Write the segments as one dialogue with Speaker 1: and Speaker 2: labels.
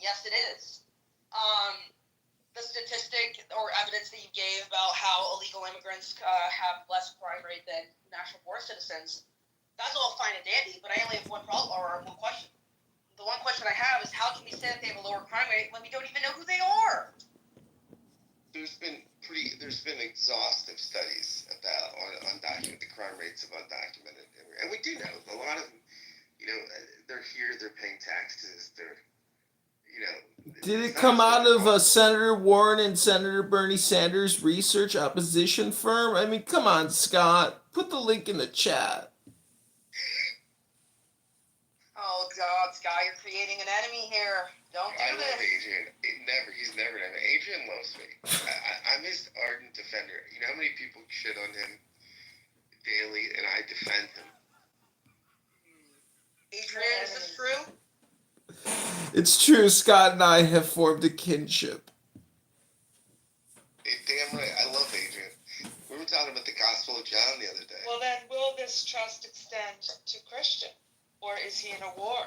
Speaker 1: yes, it is. The statistic or evidence that you gave about how illegal immigrants have less crime rate than national born citizens, that's all fine and dandy, but I only have one problem, or one question. The one question I have is, how can we say that they have a lower crime rate when we don't even know who they are?
Speaker 2: There's been exhaustive studies about undocumented crime rates of undocumented immigrants, and we do know a lot of them. They're here, they're paying taxes, they're
Speaker 3: Did it come out of Senator Warren and Senator Bernie Sanders' research opposition firm? I mean, come on, Scott. Put the link in the chat.
Speaker 1: Oh, God, Scott, you're creating an enemy here. Don't do this.
Speaker 2: I love Adrian. He's never done it. Adrian loves me. I'm his ardent defender. You know how many people shit on him daily, and I defend him.
Speaker 1: Adrian, is this true?
Speaker 3: It's true. Scott and I have formed a kinship.
Speaker 2: Damn right. I love Adrian. We were talking about the Gospel of John the other day.
Speaker 4: Well, then, will this trust extend to Christian, or is he in a war?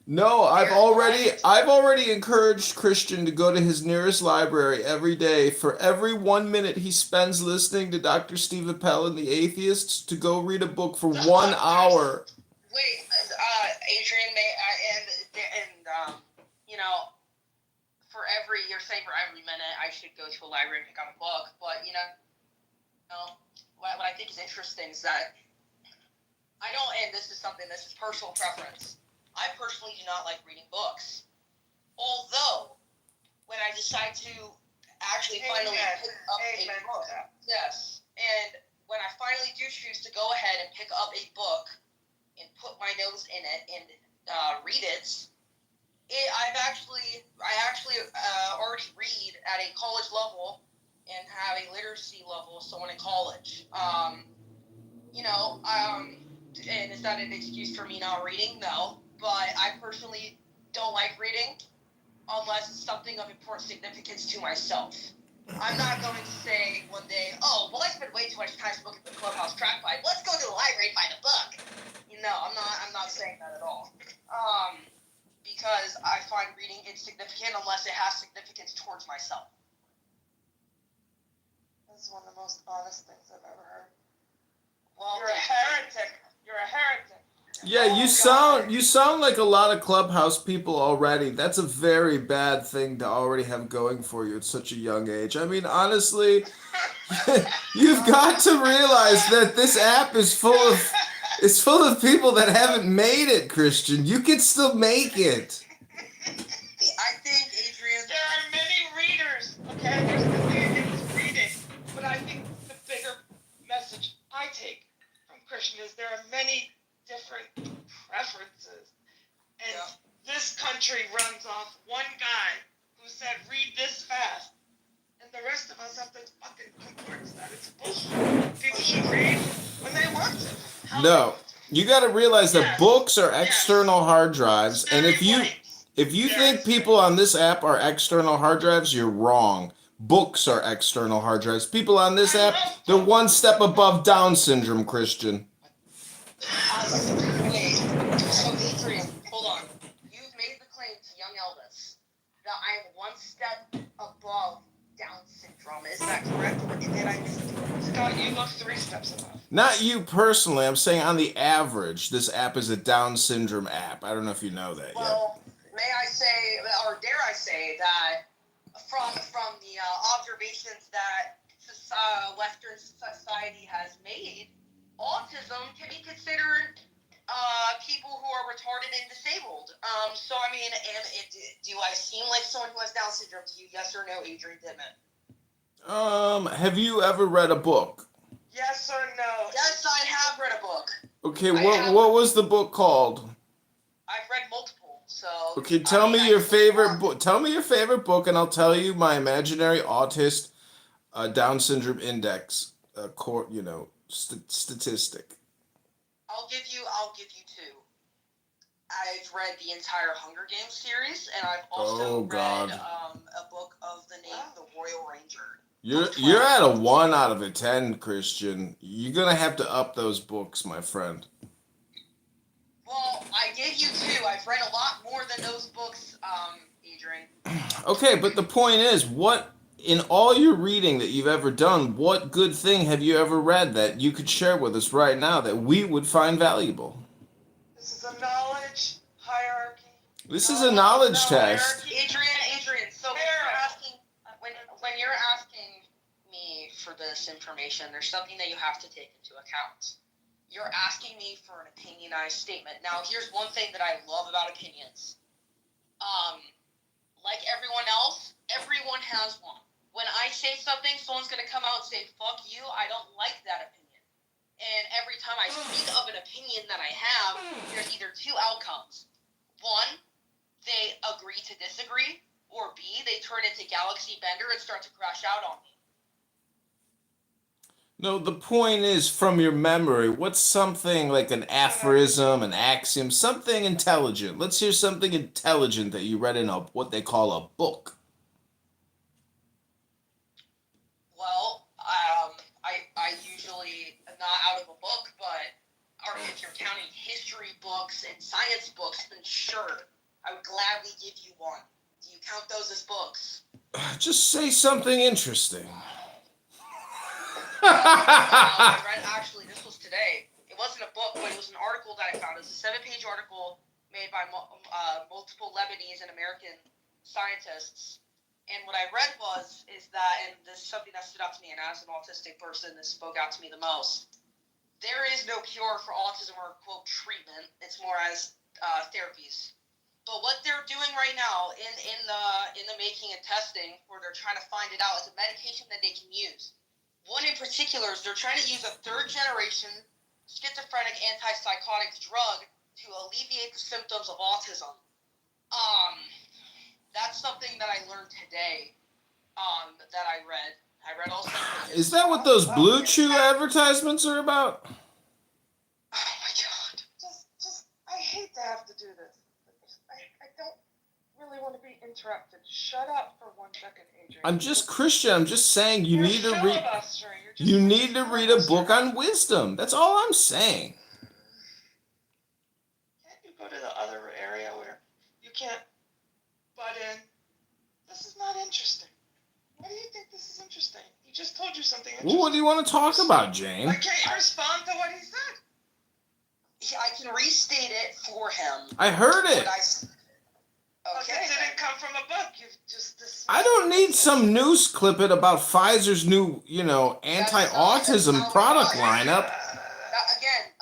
Speaker 3: No, I've already encouraged Christian to go to his nearest library every day. For every 1 minute he spends listening to Dr. Steve Appel and the Atheists, to go read a book for 1 hour.
Speaker 1: Wait, Adrian, you're saying for every minute I should go to a library and pick up a book, but what I think is interesting is that and this is personal preference. I personally do not like reading books. Although, when I decide to actually finally pick up a book, yes, and when I finally do choose to go ahead and pick up a book and put my nose in it and read it, I actually already read at a college level and have a literacy level of someone in college. And is that an excuse for me not reading? No. But I personally don't like reading unless it's something of important significance to myself. I'm not going to say one day, oh, well, I spend way too much time looking at the Clubhouse trackpad. Let's go to the library and find a book. I'm not saying that at all. Because I find reading insignificant unless it has significance towards myself.
Speaker 4: That's one of the most honest things I've ever heard.
Speaker 1: Well,
Speaker 4: you're a heretic. You're a heretic.
Speaker 3: Yeah, you sound like a lot of Clubhouse people already. That's a very bad thing to already have going for you at such a young age. I mean, honestly, you've got to realize that this app is full of people that haven't made it, Christian. You can still make it.
Speaker 1: I think, Adrian,
Speaker 4: there are many readers. Okay, there's the thing against reading, but I think the bigger message I take from Christian is there are many different preferences, and this country runs off one guy who said read this fast, and the rest of us have to fucking concordance that it's bullshit. People should read when they want to.
Speaker 3: No, you got to realize that books are external hard drives, and if you think people on this app are external hard drives, you're wrong. Books are external hard drives. People on this app, they're one step above Down syndrome, Christian.
Speaker 1: Wait, so Adrian, hold on. You've made the claim to young Elvis that I am one step above Down syndrome. Is that correct? Or did I miss it?
Speaker 4: Scott, you look 3 steps above.
Speaker 3: Not you personally. I'm saying on the average, this app is a Down syndrome app. I don't know if you know that yet.
Speaker 1: Well, may I say, or dare I say, that from the observations that Western society has made, autism can be considered people who are retarded and disabled. So, I mean, do I seem like someone who has Down syndrome to you? Yes or no, Adrian Dittman?
Speaker 3: Have you ever read a book?
Speaker 4: Yes or no?
Speaker 1: Yes, I have read a book.
Speaker 3: Okay, what was the book called?
Speaker 1: I've read multiple, so...
Speaker 3: Okay, tell me your favorite book. Tell me your favorite book, and I'll tell you my imaginary autist Down syndrome index, statistic.
Speaker 1: I'll give you 2. I've read the entire Hunger Games series, and I've also read a book of the name The Royal Ranger.
Speaker 3: You're at a 1 out of a 10, Christian. You're gonna have to up those books, my friend.
Speaker 1: Well, I gave you 2. I've read a lot more than those books, Adrian. Adrian.
Speaker 3: Okay, but the point is, what in all your reading that you've ever done, what good thing have you ever read that you could share with us right now that we would find valuable?
Speaker 4: This is a knowledge hierarchy.
Speaker 3: This is a knowledge test.
Speaker 1: Adrian. So when you're asking me for this information, there's something that you have to take into account. You're asking me for an opinionized statement. Now, here's one thing that I love about opinions. Like everyone else, everyone has one. When I say something, someone's going to come out and say, fuck you, I don't like that opinion. And every time I speak of an opinion that I have, there's either two outcomes. One, they agree to disagree, or B, they turn into Galaxy Bender and start to crash out on me.
Speaker 3: No, the point is from your memory, what's something like an aphorism, an axiom, something intelligent? Let's hear something intelligent that you read in what they call a book.
Speaker 1: Well, I usually, not out of a book, but if you're counting history books and science books, then sure, I would gladly give you one. Do you count those as books?
Speaker 3: Just say something interesting.
Speaker 1: I read, actually, this was today. It wasn't a book, but it was an article that I found. It was a 7-page article made by multiple Lebanese and American scientists. And what I read is that, and this is something that stood out to me, and as an autistic person, this spoke out to me the most. There is no cure for autism or, quote, treatment. It's more as therapies. But what they're doing right now in the making and testing, where they're trying to find it out, is a medication that they can use. One in particular is they're trying to use a third-generation schizophrenic antipsychotic drug to alleviate the symptoms of autism. That's something that I learned today. That I read. I read also.
Speaker 3: Is that what those Blue Chew advertisements are about?
Speaker 1: Oh my God!
Speaker 4: Just, I hate to have to do this. I don't really want to be interrupted. Shut up for 1 second, Adrian.
Speaker 3: I'm just Christian. I'm just saying you
Speaker 4: You're
Speaker 3: need to read.
Speaker 4: filibustering.
Speaker 3: You need to read a book on wisdom. That's all I'm saying.
Speaker 4: Can't you go to the other area where you can't butt in? This is not interesting. Why do you think this is interesting? He just told you something interesting.
Speaker 3: Well, what do you want to talk about, Jane?
Speaker 4: Why can't you respond to what he said?
Speaker 1: I can restate it for him.
Speaker 3: I heard it.
Speaker 1: Okay.
Speaker 4: It didn't come from a book. You've just dismissed
Speaker 3: I don't need some news clippet about Pfizer's new, anti-autism product lineup.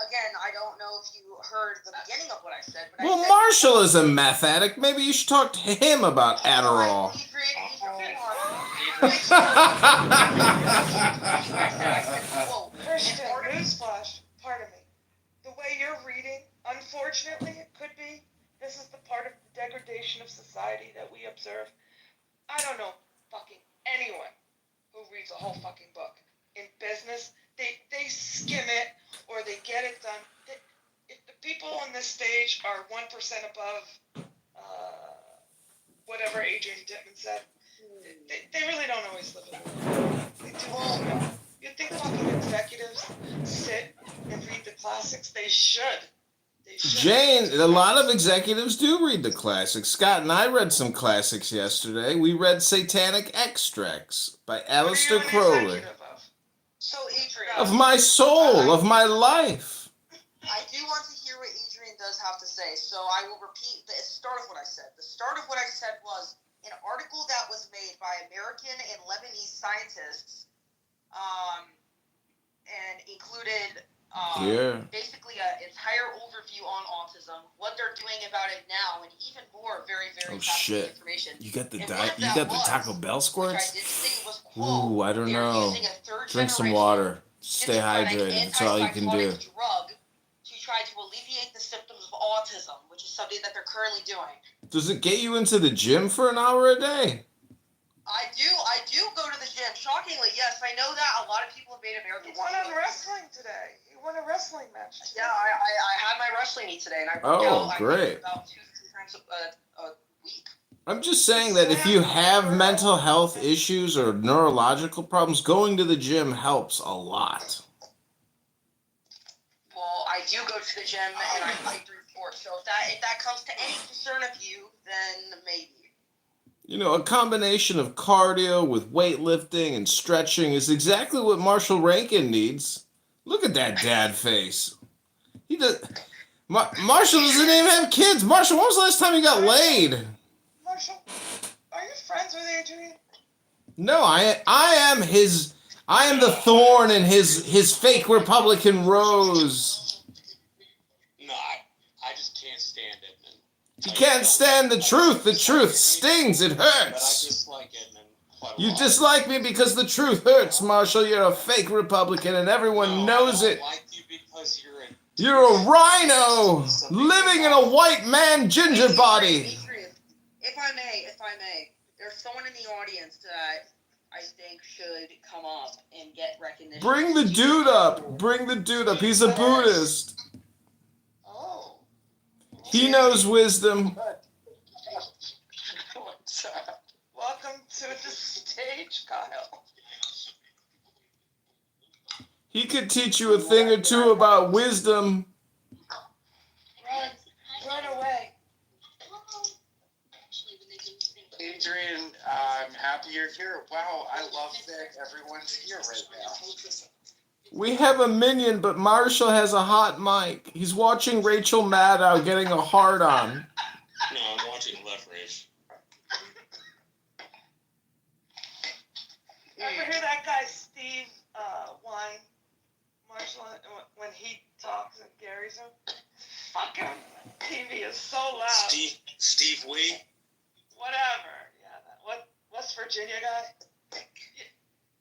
Speaker 1: Again, I don't know if you heard the beginning of what I said, but
Speaker 3: Well, Marshall is a meth addict. Maybe you should talk to him about Adderall.
Speaker 4: Christian, newsflash, pardon me. The way you're reading, unfortunately, it could be, this is the part of the degradation of society that we observe. I don't know fucking anyone who reads a whole fucking book. In business, they skim it or they get it done. If the people on this stage are 1% above whatever Adrian Dittman said, they really don't always live in the world. They do. You think fucking executives sit and read the classics? They should.
Speaker 3: Jane, a lot of executives do read the classics. Scott and I read some classics yesterday. We read Satanic Extracts by Aleister Crowley.
Speaker 1: So, Adrian.
Speaker 3: Of my soul, of my life.
Speaker 1: I do want to hear what Adrian does have to say, so I will repeat the start of what I said. The start of what I said was an article that was made by American and Lebanese scientists, and included basically an entire overview on autism, what they're doing about it now, and even more very, very fascinating information.
Speaker 3: You got the Taco Bell squirts?
Speaker 1: I did say was, quote,
Speaker 3: ooh, I don't know. Drink some water. Stay hydrated. That's all you can do.
Speaker 1: Drug to try to alleviate the symptoms of autism, which is something that they're currently doing.
Speaker 3: Does it get you into the gym for an hour a day?
Speaker 1: I do go to the gym. Shockingly, yes, I know that a lot of people have made Americans.
Speaker 4: You won on wrestling today. You won a wrestling match today.
Speaker 1: Yeah, I had my wrestling meet today, and I work out
Speaker 3: great.
Speaker 1: About 2 to 3 times a week.
Speaker 3: I'm just saying that if you have mental health issues or neurological problems, going to the gym helps a lot.
Speaker 1: Well, I do go to the gym, and I fight through sports. So if that comes to any concern of you, then maybe.
Speaker 3: You know, a combination of cardio with weightlifting and stretching is exactly what Marshall Rankin needs. Look at that dad face. He does. Marshall doesn't even have kids. Marshall, when was the last time you got laid?
Speaker 4: Marshall, are you friends with Adrian?
Speaker 3: No, I am his. I am the thorn in his fake Republican rose.
Speaker 5: No, I just can't stand Edmund.
Speaker 3: You can't stand the truth. The truth stings. It
Speaker 5: But I
Speaker 3: hurts.
Speaker 5: dislike Edmund quite a
Speaker 3: You
Speaker 5: lot.
Speaker 3: dislike me because the truth hurts, Marshall. You're a fake Republican and everyone knows it.
Speaker 5: I don't like you because
Speaker 3: You're a rhino living in a white man ginger body.
Speaker 1: Adrian, if I may, there's someone in the audience that I think should come up and get recognition.
Speaker 3: Bring the dude up. Bring the dude up. He's a Buddhist.
Speaker 4: Oh.
Speaker 3: He knows wisdom.
Speaker 4: What's up? Welcome to the stage, Kyle.
Speaker 3: He could teach you a thing or two about wisdom.
Speaker 4: Run away.
Speaker 5: Adrian, I'm happy you're here. Wow, I love that everyone's here right now.
Speaker 3: We have a minion, but Marshall has a hot mic. He's watching Rachel Maddow getting a hard on.
Speaker 5: No, I'm watching Leverage.
Speaker 4: Ever hear that guy Steve whine? Marshall, when he talks and Gary's him? Fucking TV is so loud.
Speaker 5: Steve Wee?
Speaker 4: Whatever. Yeah, that West Virginia guy?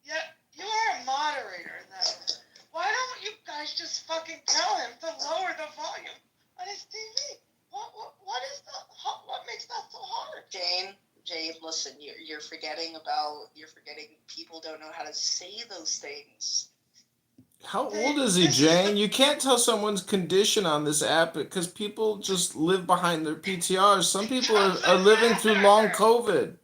Speaker 4: Yeah, you are a moderator in that room. Why don't you guys just fucking tell him to lower the volume on his TV? What makes that so hard?
Speaker 1: Jane, listen, you're forgetting people don't know how to say those things.
Speaker 3: How old is he, Jane? You can't tell someone's condition on this app because people just live behind their PTRs. Some people are living through long COVID.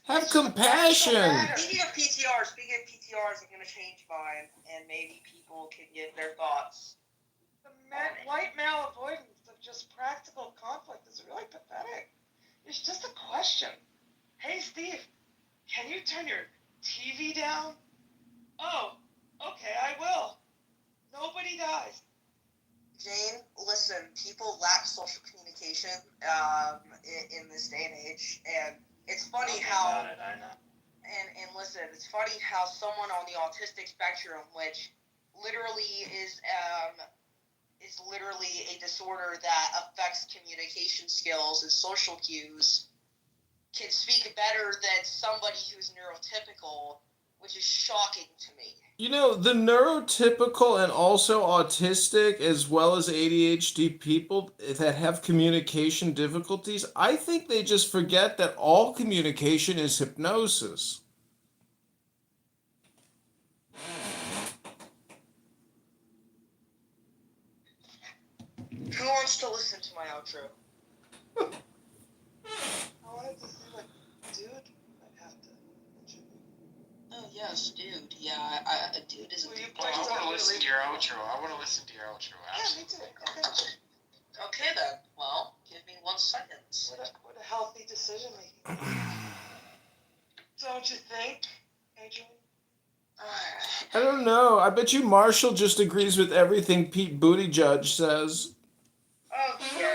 Speaker 3: Have compassion.
Speaker 1: Speaking of PTRs, I'm going to change mine, and maybe people can give their thoughts.
Speaker 4: The white male avoidance of just practical conflict is really pathetic. It's just a question. Hey, Steve, can you turn your TV down? Oh, okay, I will. Nobody dies.
Speaker 1: Jane, listen, people lack social communication in this day and age, and it's funny how...
Speaker 4: I know.
Speaker 1: And listen, it's funny how someone on the autistic spectrum, which literally is literally a disorder that affects communication skills and social cues, can speak better than somebody who's neurotypical, which is shocking to me.
Speaker 3: You know, the neurotypical and also autistic, as well as ADHD people that have communication difficulties, I think they just forget that all communication is hypnosis.
Speaker 1: Who wants to listen to my outro?
Speaker 4: I wanted to see what dude might have to contribute.
Speaker 1: Oh, yes, dude. Yeah, a dude is a
Speaker 4: Will you
Speaker 1: dude.
Speaker 4: play
Speaker 5: I want to
Speaker 4: something
Speaker 5: listen to
Speaker 4: really-
Speaker 5: your outro. I want to listen to your outro.
Speaker 4: Yeah, me too. Okay.
Speaker 1: Okay, then. Well, give me 1 second.
Speaker 4: What a healthy decision making. Don't you think, Adrian?
Speaker 3: I don't know. I bet you Marshall just agrees with everything Pete Buttigieg says.
Speaker 1: Okay.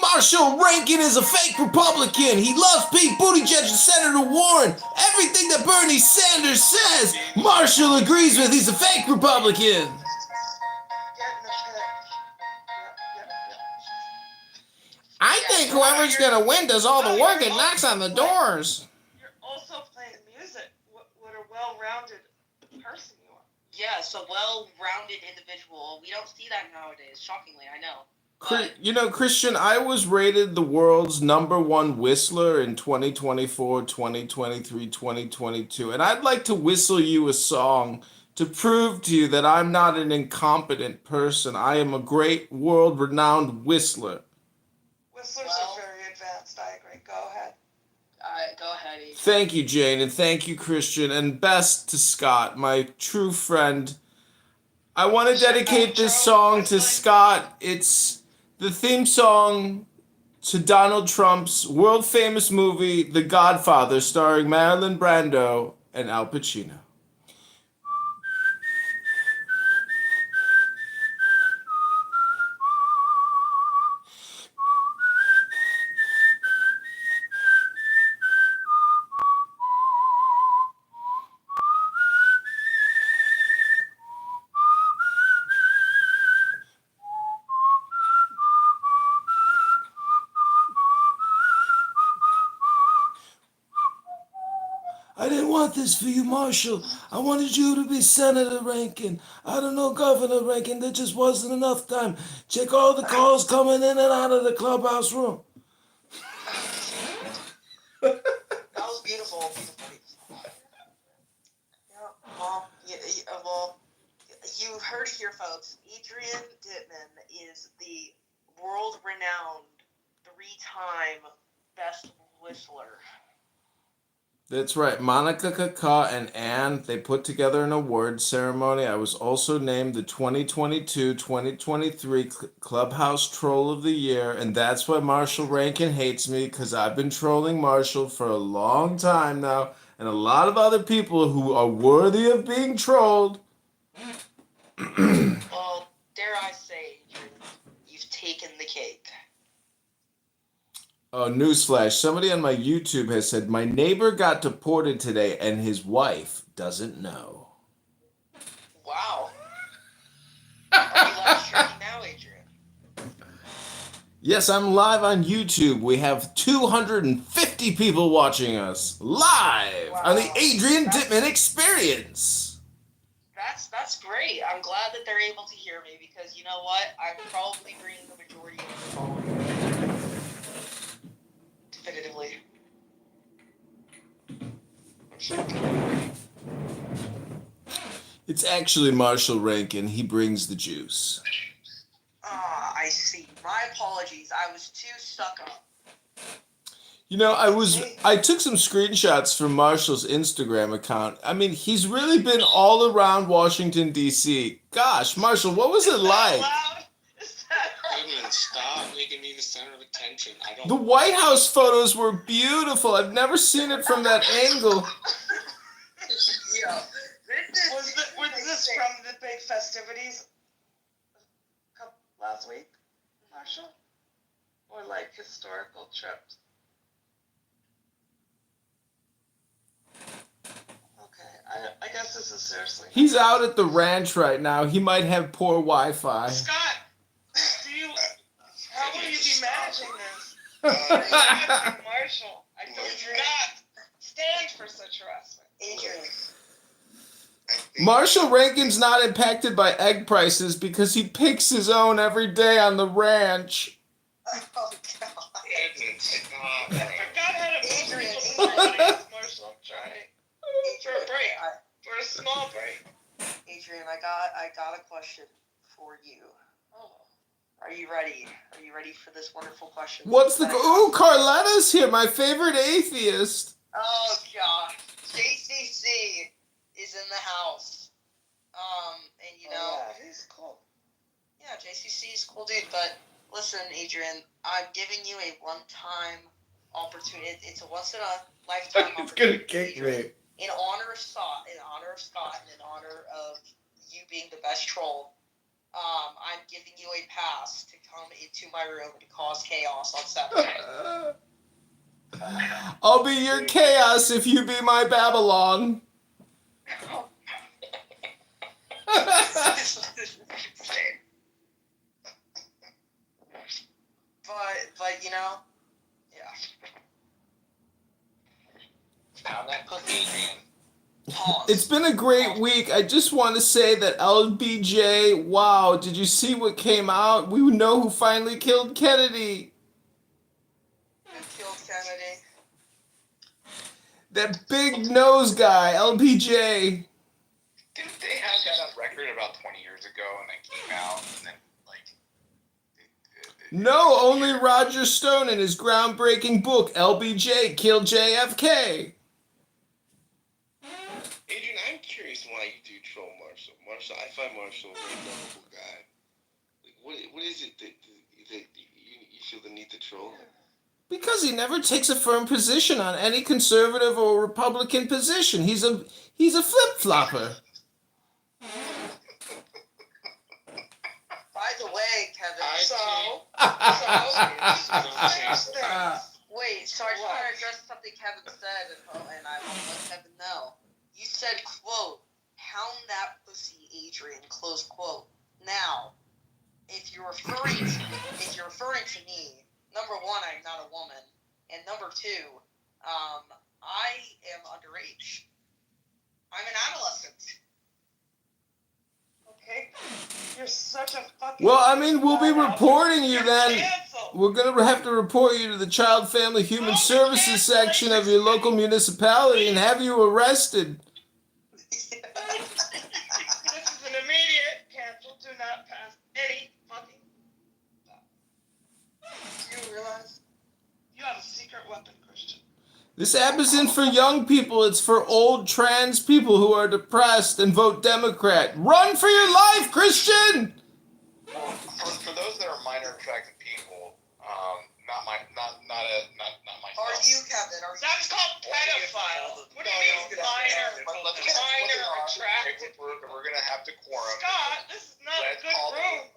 Speaker 3: Marshall Rankin is a fake Republican. He loves Pete Buttigieg and Senator Warren. Everything that Bernie Sanders says, Marshall agrees with. He's a fake Republican.
Speaker 4: Get in the pit. Yep.
Speaker 3: I think whoever's gonna win does all the work and knocks on the doors.
Speaker 4: You're also playing music. What a well-rounded person you are.
Speaker 1: Yes, a well-rounded individual. We don't see that nowadays, shockingly, I know.
Speaker 3: You know, Christian, I was rated the world's #1 whistler in 2024, 2023, 2022, and I'd like to whistle you a song to prove to you that I'm not an incompetent person. I am a great world-renowned whistler.
Speaker 4: Whistlers
Speaker 1: Well-
Speaker 4: are very advanced. I agree. Go ahead.
Speaker 1: Go ahead, Adrian.
Speaker 3: Thank you, Jane, and thank you, Christian, and best to Scott, my true friend. I want to dedicate this song to Scott. It's the theme song to Donald Trump's world-famous movie, The Godfather, starring Marlon Brando and Al Pacino. I didn't want this for you, Marshall. I wanted you to be Senator Rankin. I don't know, Governor Rankin. There just wasn't enough time. Check all the calls coming in and out of the clubhouse room.
Speaker 1: That was beautiful, beautiful. Well, you heard it here, folks. Adrian Dittman is the world-renowned, 3-time best whistler.
Speaker 3: That's right. Monica Kaka and Anne, they put together an award ceremony. I was also named the 2022-2023 Clubhouse Troll of the Year, and that's why Marshall Rankin hates me, because I've been trolling Marshall for a long time now, and a lot of other people who are worthy of being trolled.
Speaker 1: Well, dare I say, Adrian, you've taken the cake.
Speaker 3: Oh, newsflash. Somebody on my YouTube has said, my neighbor got deported today and his wife doesn't know.
Speaker 1: Wow. Are you live streaming now, Adrian?
Speaker 3: Yes, I'm live on YouTube. We have 250 people watching us live on the Adrian Dittman Experience.
Speaker 1: That's great. I'm glad that they're able to hear me because you know what? I'm probably bringing the majority of the following. Definitively.
Speaker 3: It's actually Marshall Rankin. He brings the juice.
Speaker 1: I see. My apologies. I was too stuck up.
Speaker 3: You know, I took some screenshots from Marshall's Instagram account. I mean, he's really been all around Washington, D.C. Gosh, Marshall, what was it like?
Speaker 5: Goodman, stop making me the center of attention. I don't.
Speaker 3: The White House photos were beautiful. I've never seen it from that angle.
Speaker 1: Yeah.
Speaker 4: Was this from the big festivities last week, Marshall? Or like historical trips? Okay, I guess this is seriously.
Speaker 3: He's out at the ranch right now. He might have poor Wi-Fi.
Speaker 4: Scott, how will you be managing this? Marshall, I do not stand for such harassment.
Speaker 1: Adrian.
Speaker 3: Marshall Rankin's not impacted by egg prices because he picks his own every day on the ranch.
Speaker 1: Oh, God.
Speaker 5: Stop.
Speaker 4: I forgot how to move
Speaker 1: Adrian.
Speaker 4: people to the audience, Marshall. I'm trying. For a break. For a small break.
Speaker 1: Adrian, I got a question for you.
Speaker 4: Oh.
Speaker 1: Are you ready? Are you ready for this wonderful question?
Speaker 3: What's the... Ooh, Carletta's here, my favorite atheist.
Speaker 1: Oh, God. JCC is in the house. And you know...
Speaker 4: Yeah, he's cool.
Speaker 1: Yeah, JCC is cool, dude. But listen, Adrian, I'm giving you a one-time opportunity. It's a once-in-a-lifetime opportunity.
Speaker 3: It's gonna kick me.
Speaker 1: In honor of Scott, and in honor of you being the best troll, I'm giving you a pass to come into my room to cause chaos on Saturday.
Speaker 3: I'll be your chaos if you be my Babylon.
Speaker 1: but you know, yeah.
Speaker 5: Pound that pussy, Adrian.
Speaker 1: Pause.
Speaker 3: It's been a great week. I just want to say that LBJ, wow, did you see what came out? We know who finally killed Kennedy.
Speaker 1: Who killed Kennedy?
Speaker 3: That big nose guy, LBJ.
Speaker 5: Didn't they have that on record about 20 years ago and then came out and then, like...
Speaker 3: No, only Roger Stone in his groundbreaking book, LBJ, Killed JFK.
Speaker 2: Adrian, I'm curious why you do troll Marshall. Marshall, I find Marshall a very lovable guy. Like, what is it that you feel the need to troll him?
Speaker 3: Because he never takes a firm position on any conservative or Republican position. He's a flip-flopper.
Speaker 1: By the way, Kevin. Wait, so I just want to address something Kevin said, and I want to let Kevin know. You said, quote, "Hound that pussy, Adrian," close quote. Now, if you're referring to me, number one, I'm not a woman, and number two, I am underage. I'm an adolescent.
Speaker 4: Okay? You're such a fucking...
Speaker 3: Well, I mean, we'll be reporting you
Speaker 4: You're
Speaker 3: then.
Speaker 4: canceled.
Speaker 3: We're going to have to report you to the Child Family Human Services section of your local municipality and have you arrested.
Speaker 4: This is an immediate cancel. Do not pass any fucking... Do you realize you have a secret weapon, Christian?
Speaker 3: This app isn't for young people. It's for old trans people who are depressed and vote Democrat. Run for your life, Christian!
Speaker 5: Well, for those that are minor attracted people, not myself.
Speaker 1: Are you, Kevin? Are you?
Speaker 4: That's called pedophile. What do you mean minor attracted?
Speaker 5: We're gonna have to quorum.
Speaker 4: Scott, this is not a good room.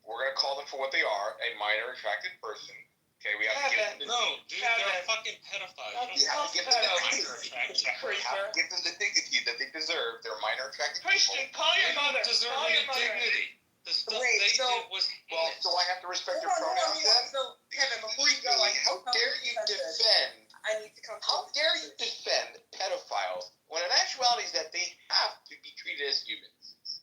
Speaker 5: We're gonna call them for what they are, a minor attracted person. Okay, we have to give them the
Speaker 6: No, dude, they're fucking pedophiles.
Speaker 5: We have to give them the
Speaker 6: Minor attraction.
Speaker 5: we have to give them the dignity that they deserve. They're minor attracted
Speaker 4: Christian,
Speaker 5: people.
Speaker 4: call your
Speaker 6: They
Speaker 4: mother.
Speaker 6: don't deserve
Speaker 4: Call your
Speaker 6: any
Speaker 4: mother.
Speaker 6: dignity. The stuff
Speaker 1: Wait,
Speaker 6: they
Speaker 1: so-
Speaker 6: did was
Speaker 5: Well,
Speaker 6: heinous.
Speaker 5: so I have to respect their
Speaker 1: Hold on,
Speaker 5: pronouns then?
Speaker 1: So, Kevin, before you go,
Speaker 5: How dare you defend?
Speaker 1: I need to come.
Speaker 5: How dare you defend pedophiles when in actuality is that they have to be treated as humans?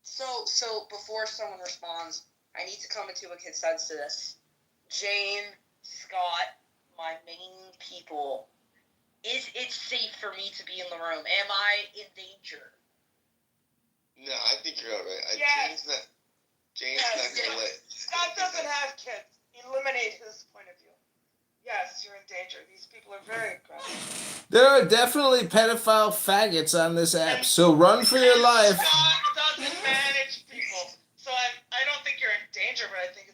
Speaker 1: So before someone responds, I need to come into a consensus. Jane, Scott, my main people, is it safe for me to be in the room? Am I in danger?
Speaker 2: No, I think you're all right.
Speaker 4: Yes.
Speaker 2: Jane's
Speaker 4: Yes,
Speaker 2: not gonna let.
Speaker 4: Scott doesn't have kids. Eliminate his point of view. Yes, you're in danger. These people are very aggressive.
Speaker 3: There are definitely pedophile faggots on this app, so run for your life.
Speaker 4: Scott doesn't manage people, so I don't think you're in danger, but I think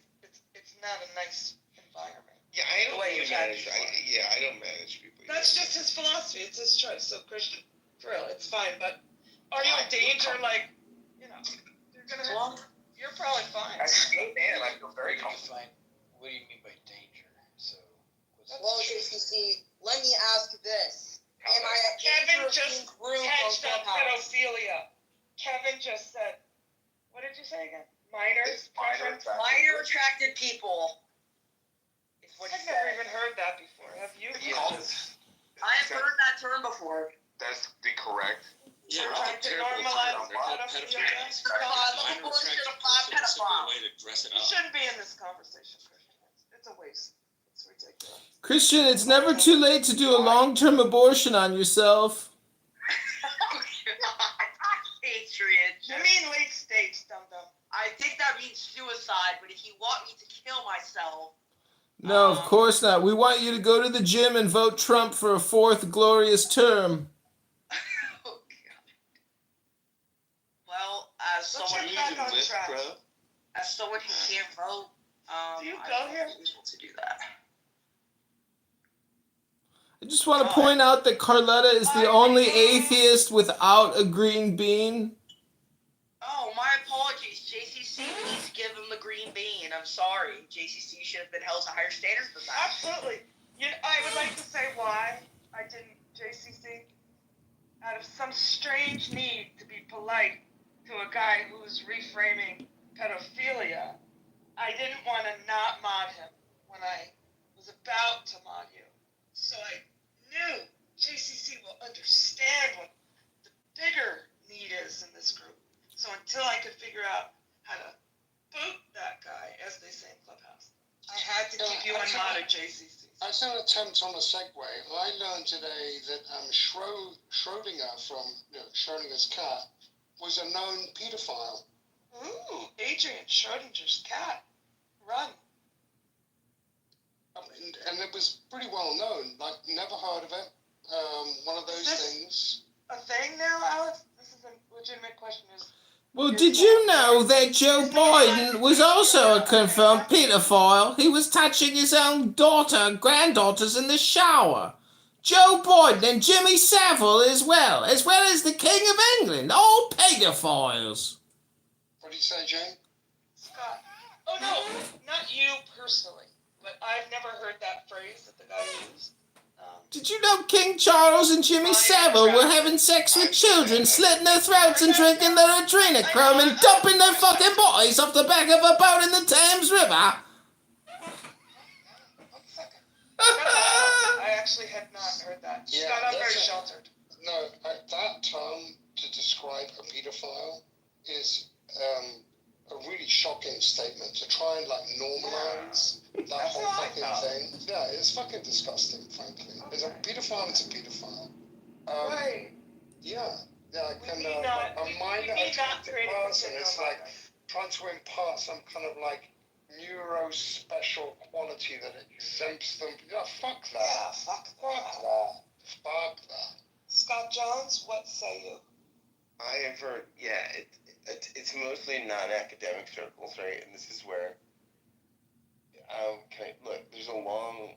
Speaker 4: it's not a nice environment.
Speaker 2: Yeah, I don't
Speaker 1: The way
Speaker 2: really
Speaker 1: you
Speaker 2: manage.
Speaker 1: judge
Speaker 2: I don't manage people.
Speaker 4: That's just his philosophy. It's his choice. So Christian, for real, it's fine. But are you in danger? Like, you're gonna.
Speaker 1: Well,
Speaker 4: You're probably fine.
Speaker 5: As a gay man, I feel very comfortable.
Speaker 6: What do you mean by danger? So,
Speaker 1: well, JCC, let me ask this. Am I at
Speaker 4: Kevin
Speaker 1: danger of
Speaker 4: just
Speaker 1: being groomed on
Speaker 4: Catch that
Speaker 1: Clubhouse?
Speaker 4: pedophilia. Kevin just said. What did you say again? Minors.
Speaker 5: Minor attracted.
Speaker 1: Minor attracted people. Is what he
Speaker 4: I've never
Speaker 1: said.
Speaker 4: even heard that before. Have you?
Speaker 1: I have heard that term before.
Speaker 5: That's the correct.
Speaker 6: yeah,
Speaker 4: Trying to normalize
Speaker 6: they're called
Speaker 4: pedophilia.
Speaker 6: pedophiles.
Speaker 1: Minor
Speaker 6: Minor
Speaker 1: attracted
Speaker 6: attracted
Speaker 1: pedophile.
Speaker 6: person is a simple way to dress it
Speaker 4: You
Speaker 6: up.
Speaker 4: shouldn't be in this conversation, Christian. It's a waste. It's ridiculous.
Speaker 3: Christian, it's never too late to do a long-term abortion on yourself.
Speaker 1: Adrian.
Speaker 4: You mean late stage, dum-dum.
Speaker 1: I think that means suicide, but if you want me to kill myself,
Speaker 3: No, of course not. We want you to go to the gym and vote Trump for a fourth glorious term.
Speaker 1: oh God. Well, as
Speaker 4: Let's
Speaker 1: someone
Speaker 4: get back on
Speaker 2: lift,
Speaker 4: track.
Speaker 2: bro.
Speaker 1: as someone who can't vote,
Speaker 4: Do you
Speaker 1: I
Speaker 4: go
Speaker 1: won't
Speaker 4: here?
Speaker 1: be able to do that.
Speaker 3: I just want to point out that Carletta is the only atheist without a green bean.
Speaker 1: Oh, my apologies, JCC. Please give him the green bean. I'm sorry, JCC should have been held to higher standards than that.
Speaker 4: Absolutely. I would like to say why I didn't JCC. Out of some strange need to be polite to a guy who was reframing pedophilia, I didn't want to not mod him when I was about to mod you. So I knew JCC will understand what the bigger need is in this group. So until I could figure out how to boot that guy, as they say in Clubhouse, I had to keep you unmodded, JCC.
Speaker 7: As an attempt on a segue, I learned today that Schrodinger from Schrodinger's cat was a known paedophile.
Speaker 4: Ooh, Adrian Schrodinger's cat. Run.
Speaker 7: And it was pretty well known. Like, never heard of it. One of those things.
Speaker 4: A thing now, Alex? This is a legitimate question.
Speaker 3: Well, did you know that Joe Biden was also a confirmed pedophile? He was touching his own daughter and granddaughters in the shower. Joe Biden and Jimmy Savile as well as the King of England, all pedophiles.
Speaker 7: What did you say, Jane?
Speaker 4: Scott. Oh, no, not you personally. But I've never heard that phrase that the guy used.
Speaker 3: Did you know King Charles and Jimmy Savile were having sex with children, slitting their throats and drinking their adrenochrome and dumping their fucking bodies off the back of a boat in the Thames River?
Speaker 4: I actually had not heard that.
Speaker 7: Yeah,
Speaker 4: Scott, I'm very
Speaker 7: that's
Speaker 4: sheltered.
Speaker 7: No, that term to describe a pedophile is a really shocking statement to try and like normalize that
Speaker 4: That's
Speaker 7: whole
Speaker 4: how I
Speaker 7: fucking
Speaker 4: felt.
Speaker 7: thing. Yeah, it's fucking disgusting, frankly. It's a pedophile, it's a pedophile.
Speaker 4: Right.
Speaker 7: Yeah, like
Speaker 4: We
Speaker 7: kind
Speaker 4: need
Speaker 7: of
Speaker 4: not-
Speaker 7: a
Speaker 4: we
Speaker 7: minor
Speaker 4: need not
Speaker 7: attractive
Speaker 4: create a
Speaker 7: person.
Speaker 4: particular
Speaker 7: It's like
Speaker 4: minor.
Speaker 7: trying to impart some kind of like neuro special quality that exempts them. Yeah, fuck that.
Speaker 4: Yeah, fuck
Speaker 7: Fuck
Speaker 4: that.
Speaker 7: that. Fuck that.
Speaker 4: Scott Jones, what say you?
Speaker 2: I have heard, it's mostly non-academic circles, right? And this is where, look, there's a long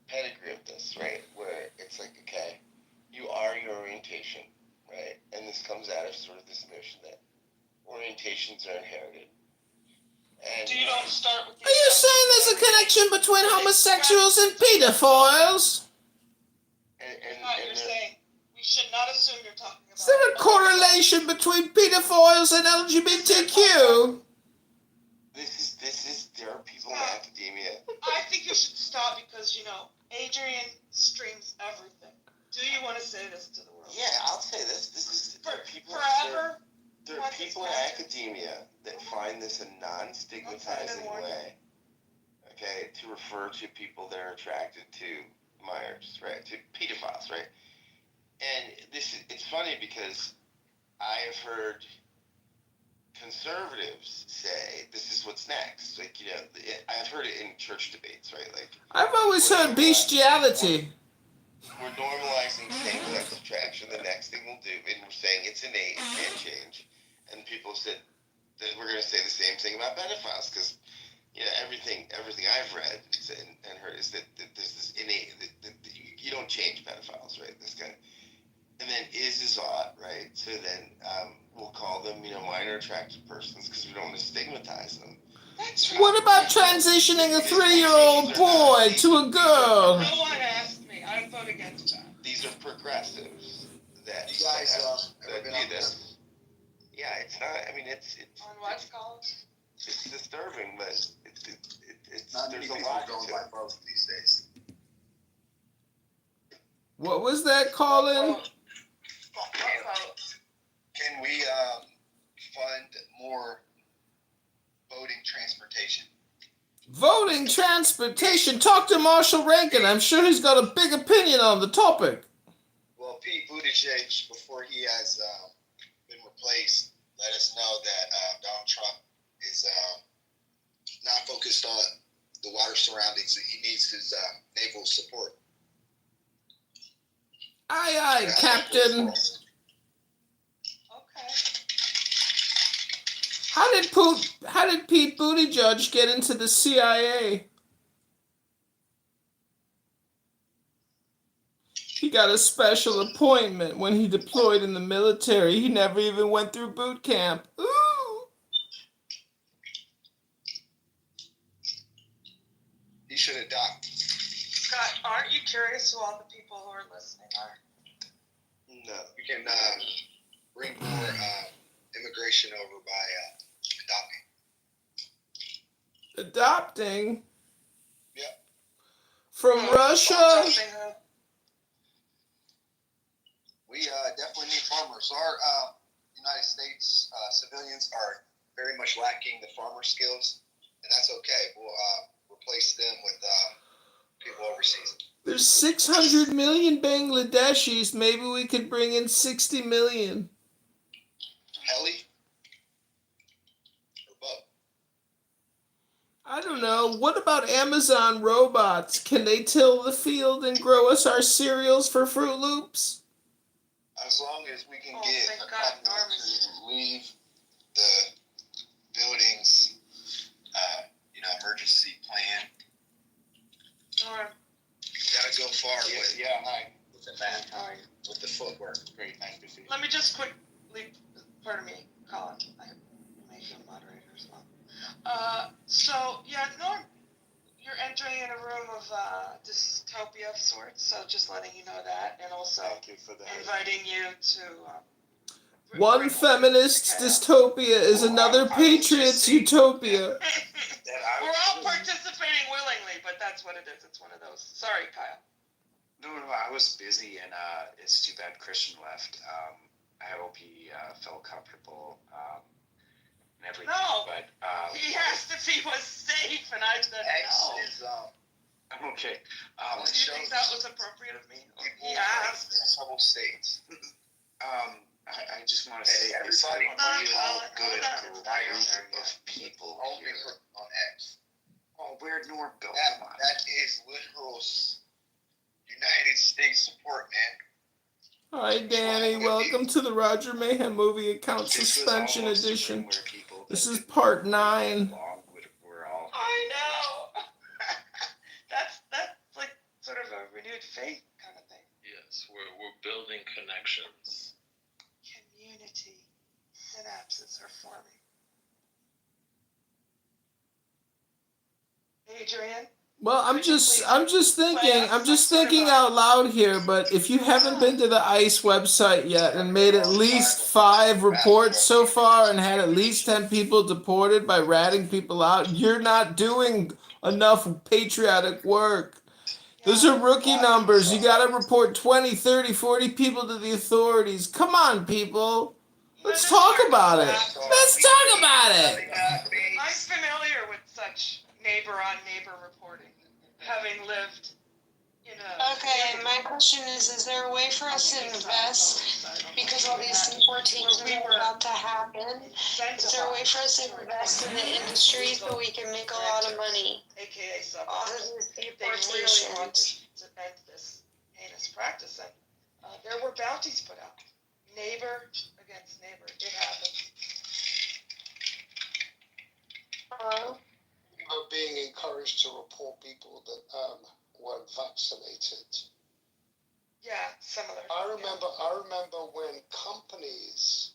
Speaker 2: pedigree of this, right? Where it's like, okay, you are your orientation, right? And this comes out of sort of this notion that orientations are inherited. And
Speaker 4: You don't start with the
Speaker 3: Are you saying there's a connection between homosexuals and pedophiles?
Speaker 4: You're saying we should not assume you're talking about.
Speaker 3: Is there a correlation between pedophiles and LGBTQ?
Speaker 2: there are people in academia.
Speaker 4: I think you should stop because, Adrian streams everything. Do you want to say this to the world?
Speaker 2: Yeah, I'll say this. There are people
Speaker 4: Forever?
Speaker 2: There are people in academia that find this a non-stigmatizing way, okay, to refer to people that are attracted to minors, right, to pedophiles, right? And it's funny because I have heard conservatives say this is what's next. Like, I've heard it in church debates, right? Like,
Speaker 3: I've always heard bestiality.
Speaker 2: we're normalizing same-sex attraction. The next thing we'll do, and we're saying it's innate, it can't change. And people have said that we're going to say the same thing about pedophiles because, everything I've read and heard is that there's this innate that you don't change pedophiles, right? This kind of, and then is ought, right? So then we'll call them, minor attracted persons because we don't want to stigmatize them.
Speaker 4: That's right.
Speaker 3: What about transitioning a 3-year-old boy to a girl?
Speaker 4: No one asked me. I vote against that.
Speaker 2: These are progressives that
Speaker 8: You guys
Speaker 2: that
Speaker 8: ever been
Speaker 2: do
Speaker 8: on
Speaker 2: this. Yeah, it's not. I mean, it's
Speaker 4: On what, college?
Speaker 2: it's disturbing, but it's
Speaker 8: Not many
Speaker 2: there's a
Speaker 8: people
Speaker 2: lot
Speaker 8: going
Speaker 2: to
Speaker 8: by
Speaker 2: it.
Speaker 8: both these days.
Speaker 3: What was that, Colin?
Speaker 8: Can we fund more voting transportation?
Speaker 3: Voting transportation. Talk to Marshall Rankin. I'm sure he's got a big opinion on the topic.
Speaker 8: Well, Pete Buttigieg, before he has been replaced, let us know that Donald Trump is not focused on the water surroundings. He needs his naval support.
Speaker 3: Aye, aye, Captain.
Speaker 4: Okay.
Speaker 3: How did Pete Buttigieg get into the CIA? He got a special appointment when he deployed in the military. He never even went through boot camp. Ooh.
Speaker 8: He should adopt.
Speaker 4: Scott, aren't you curious who all the people who are listening are?
Speaker 2: No.
Speaker 8: We can bring more immigration over by adopting.
Speaker 3: Adopting?
Speaker 8: Yeah.
Speaker 3: From Russia?
Speaker 4: Something who-
Speaker 8: We definitely need farmers. Our United States civilians are very much lacking the farmer skills, and that's okay. We'll replace them with people overseas.
Speaker 3: There's 600 million Bangladeshis. Maybe we could bring in 60 million.
Speaker 8: Heli or boat?
Speaker 3: I don't know. What about Amazon robots? Can they till the field and grow us our cereals for Fruit Loops?
Speaker 8: As long as we can
Speaker 4: Oh,
Speaker 8: get
Speaker 4: thank
Speaker 8: a
Speaker 4: God,
Speaker 8: company
Speaker 4: Norm is
Speaker 8: to leave the building's, emergency plan.
Speaker 4: Norm,
Speaker 8: Gotta go far with
Speaker 5: Hi.
Speaker 8: with the map,
Speaker 4: how are you?
Speaker 8: with the footwork.
Speaker 5: Great, nice to see you.
Speaker 4: Let me just quickly, pardon me, Colin, I make you a moderator as well. Norm, you're entering in a room of dystopia of sorts, so just letting you know that, and also
Speaker 5: Thank you for that.
Speaker 4: inviting you to
Speaker 3: One
Speaker 4: bring
Speaker 3: feminist's
Speaker 4: chaos.
Speaker 3: dystopia is another
Speaker 5: I was just
Speaker 3: patriot's
Speaker 5: saying-
Speaker 3: utopia.
Speaker 4: We're all participating willingly, but that's what it is. It's one of those. Sorry, Kyle.
Speaker 5: No, I was busy, and it's too bad Christian left. I hope he felt comfortable and everything.
Speaker 4: No.
Speaker 5: But
Speaker 4: He asked if he was safe, and I said
Speaker 8: X
Speaker 4: no.
Speaker 8: is
Speaker 5: I'm okay.
Speaker 4: Do you think that was appropriate of me?
Speaker 8: people
Speaker 4: He
Speaker 8: like
Speaker 4: asked.
Speaker 8: in several states.
Speaker 5: I just want to say
Speaker 8: Hey,
Speaker 5: this
Speaker 8: everybody-
Speaker 5: have a real
Speaker 4: Hold on,
Speaker 5: good
Speaker 4: hold on. It's not your turn
Speaker 5: group
Speaker 4: yet.
Speaker 5: of people
Speaker 8: Only
Speaker 5: here.
Speaker 8: on X.
Speaker 5: Oh, where'd Norm go?
Speaker 8: That,
Speaker 5: Come on.
Speaker 8: that is literal United States support, man.
Speaker 3: Hi, Danny. Welcome to the Roger Mayhem Movie Account
Speaker 5: This was
Speaker 3: Suspension
Speaker 5: almost a room
Speaker 3: Edition.
Speaker 5: where people
Speaker 3: This
Speaker 5: that
Speaker 3: is
Speaker 5: didn't
Speaker 3: part
Speaker 5: get
Speaker 3: 9.
Speaker 5: along were all
Speaker 4: I know. That's like sort of a renewed faith kind of thing.
Speaker 6: Yes, we're building connections.
Speaker 4: Community synapses are forming. Adrian,
Speaker 3: Well, I'm just thinking
Speaker 4: Well,
Speaker 3: out loud here, but if you haven't been to the ICE website yet and made at least 5 reports so far and had at least 10 people deported by ratting people out, you're not doing enough patriotic work. Those are rookie numbers. You gotta report 20, 30, 40 people to the authorities. Come on, people. Let's talk about it. Let's talk about it.
Speaker 4: I'm familiar with such neighbor-on-neighbor reporting, having lived in a...
Speaker 9: Okay, my question is there a way for us to invest, because all these deportations are about to happen, is there a way for us to invest in the industry so we can make a lot of money
Speaker 4: AKA
Speaker 9: off
Speaker 4: suburbs.
Speaker 9: of these
Speaker 4: They really want
Speaker 9: deportations?
Speaker 4: to end this heinous practice, and there were bounties put out. Neighbor against neighbor. It happens.
Speaker 7: Are being encouraged to report people that weren't vaccinated.
Speaker 4: Yeah, similar.
Speaker 7: I remember when companies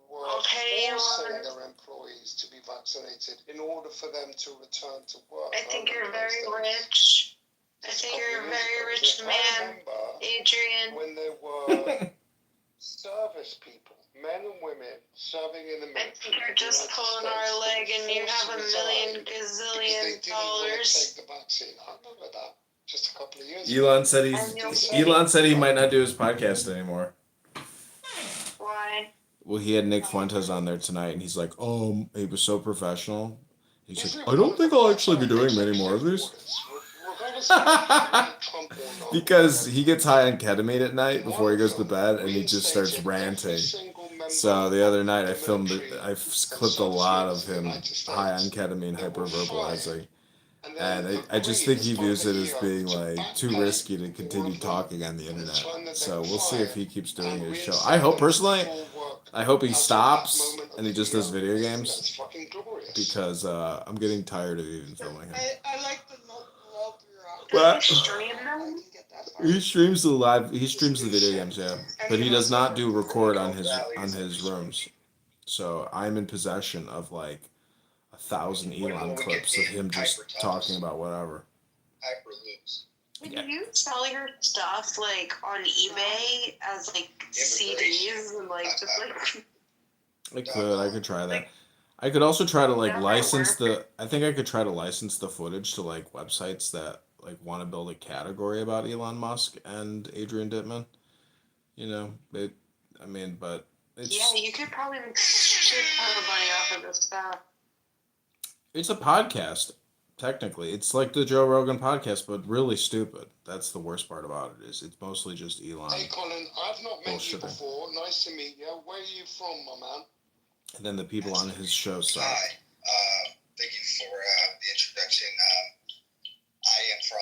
Speaker 7: were
Speaker 9: Okay,
Speaker 7: forcing
Speaker 9: Elon.
Speaker 7: their employees to be vaccinated in order for them to return to work.
Speaker 9: I think you're
Speaker 7: remember those
Speaker 9: very
Speaker 7: days.
Speaker 9: rich. I
Speaker 7: Just a
Speaker 9: think
Speaker 7: couple
Speaker 9: you're a
Speaker 7: of years
Speaker 9: very
Speaker 7: ago.
Speaker 9: rich
Speaker 7: I
Speaker 9: man,
Speaker 7: remember
Speaker 9: Adrian.
Speaker 7: when there were service people, men and women, serving in the
Speaker 9: I
Speaker 7: military.
Speaker 9: think you're
Speaker 7: in the
Speaker 9: just
Speaker 7: United
Speaker 9: pulling
Speaker 7: States
Speaker 9: our leg and you
Speaker 7: forced
Speaker 9: have
Speaker 7: to
Speaker 9: a
Speaker 7: resign
Speaker 9: million
Speaker 7: because they
Speaker 9: gazillion
Speaker 7: didn't want to
Speaker 9: dollars.
Speaker 7: take the vaccine. I remember that just a couple of years
Speaker 3: Elon
Speaker 7: ago.
Speaker 3: said Elon said he might not do his podcast anymore.
Speaker 9: Why?
Speaker 3: Well, he had Nick Fuentes on there tonight, and he's like, he was so professional. He's
Speaker 7: Isn't
Speaker 3: like,
Speaker 7: it
Speaker 3: I don't
Speaker 7: one
Speaker 3: think
Speaker 7: of the
Speaker 3: I'll actually be doing many more of these.
Speaker 7: Regardless of whether Trump or not,
Speaker 3: Because he gets high on ketamine at night before he goes to bed, and he just starts ranting. So the other night I clipped a lot of him high on ketamine, hyperverbalizing. And I just think he views it as being like too risky to continue talking on the internet. So we'll see if he keeps doing his show. I hope he stops and he just does video games, because I'm getting tired of even filming him.
Speaker 4: I like the low bureaucracy.
Speaker 3: What?
Speaker 4: I can get that part.
Speaker 3: He streams the video games, yeah. But he does not do record on his rooms. So I'm in possession of like 1,000 Elon clips of him just talking about whatever.
Speaker 8: Hyperloops.
Speaker 9: Can you sell your stuff like on eBay as like CDs and like just like
Speaker 3: I could try that. I could also try to like
Speaker 9: That might
Speaker 3: license
Speaker 9: work.
Speaker 3: I think I could try to license the footage to like websites that like want to build a category about Elon Musk and Adrian Dittman. You know, but it's
Speaker 9: yeah, you could probably make a shit ton of money off of this stuff.
Speaker 3: it's a podcast. Technically, it's like the Joe Rogan podcast, but really stupid. That's the worst part about it. Is it's mostly just Elon.
Speaker 7: Hey Colin, I've not met you
Speaker 3: Bullshitting.
Speaker 7: before. Nice to meet you. Where are you from, my man?
Speaker 3: And then the people on his show suck.
Speaker 8: Hi. Thank you for the introduction. I am from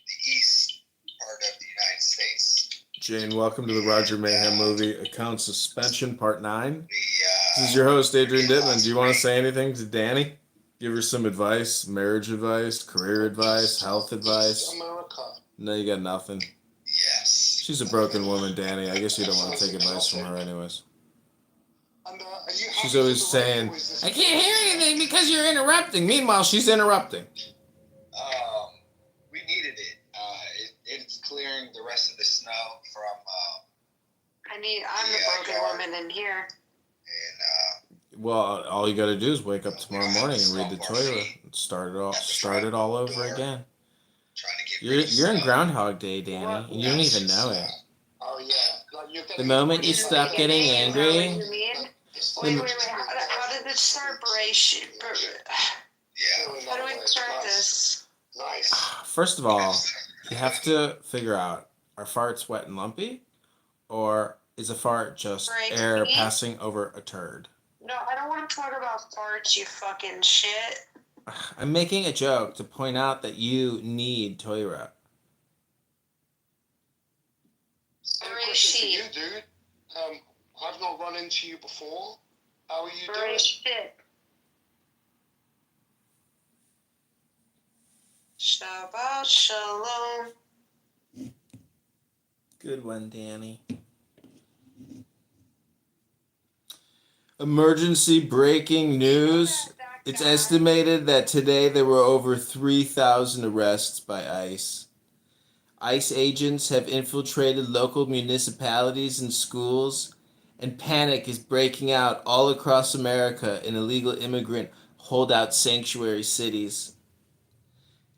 Speaker 8: the east part of the United States.
Speaker 3: Jane, welcome to the Roger Mayhem movie Account Suspension Part 9.
Speaker 8: We,
Speaker 3: This is your host, Adrian Dittman. Do you want to say anything to Danny? Give her some advice, marriage advice, career advice, health advice.
Speaker 7: America.
Speaker 3: No, you got nothing.
Speaker 8: yes.
Speaker 3: She's a broken woman, Danny. I guess you don't want to take advice from her anyways.
Speaker 7: And, are you
Speaker 3: She's
Speaker 7: happy
Speaker 3: always
Speaker 7: with the radio?
Speaker 3: saying,
Speaker 7: Is this-
Speaker 3: I can't hear anything because you're interrupting. Meanwhile, she's interrupting.
Speaker 8: We needed it. It's clearing the rest of the snow from,
Speaker 9: I'm the broken woman in here.
Speaker 8: and
Speaker 3: Well, all you got to do is wake up tomorrow morning and read the Torah. Start it all over again.
Speaker 8: trying to get
Speaker 3: You're in Groundhog Day, Danny, and you don't even know it.
Speaker 7: Oh yeah. Like you're
Speaker 3: The
Speaker 7: getting-
Speaker 3: moment you stop getting
Speaker 9: Is that what
Speaker 3: angry,
Speaker 9: you mean?
Speaker 7: It's
Speaker 9: Wait,
Speaker 7: like-
Speaker 9: how did it start?
Speaker 8: Yeah.
Speaker 9: How do we start this?
Speaker 7: Nice.
Speaker 3: first of all, you have to figure out, are farts wet and lumpy? Or is a fart just
Speaker 9: Break
Speaker 3: air
Speaker 9: me?
Speaker 3: passing over a turd?
Speaker 9: No, I don't want to talk about farts, you fucking shit.
Speaker 3: I'm making a joke to point out that you need Torah.
Speaker 9: Where is
Speaker 7: Question
Speaker 9: she?
Speaker 7: for you, dude. I've not run into you before. How are you
Speaker 9: Where
Speaker 7: doing?
Speaker 9: is shit? Shabbat shalom.
Speaker 3: Good one, Danny. Emergency breaking news. It's estimated that today there were over 3,000 arrests by ICE. ICE agents have infiltrated local municipalities and schools, and panic is breaking out all across America in illegal immigrant holdout sanctuary cities.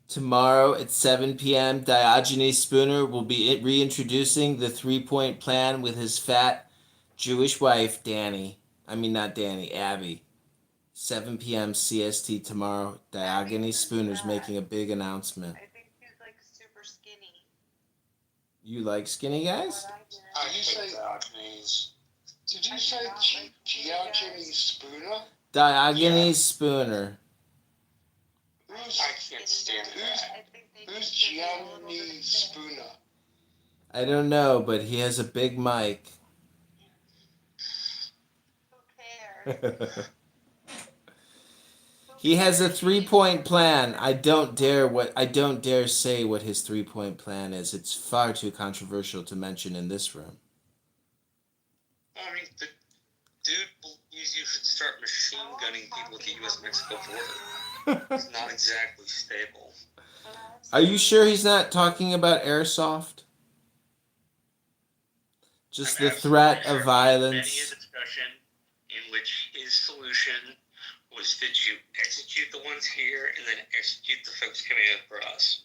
Speaker 3: Tomorrow at 7 p.m., Diogenes Spooner will be reintroducing the three-point plan with his fat Jewish wife, Danny. I mean, not Danny, Abby. 7 p.m. CST tomorrow. Diogenes Spooner's making a big announcement.
Speaker 9: I think she's like super skinny.
Speaker 3: You like skinny guys?
Speaker 7: Did you say Diogenes? Did you say Diogenes Spooner?
Speaker 3: Diogenes Spooner.
Speaker 7: Who's, I can't stand who's Diogenes Spooner?
Speaker 3: I don't know, but he has a big mic.
Speaker 9: Who cares?
Speaker 3: He has a three-point plan. I don't dare say what his three-point plan is. It's far too controversial to mention in this room.
Speaker 6: I mean, the dude believes you should start machine gunning people at the U.S.-Mexico border. It's not exactly stable.
Speaker 3: Are you sure he's not talking about airsoft? Just
Speaker 6: I'm
Speaker 3: the threat
Speaker 6: absolutely
Speaker 3: of
Speaker 6: sure
Speaker 3: violence.
Speaker 6: Many a discussion in which his solution was that you execute the ones here and then execute the folks coming in for us.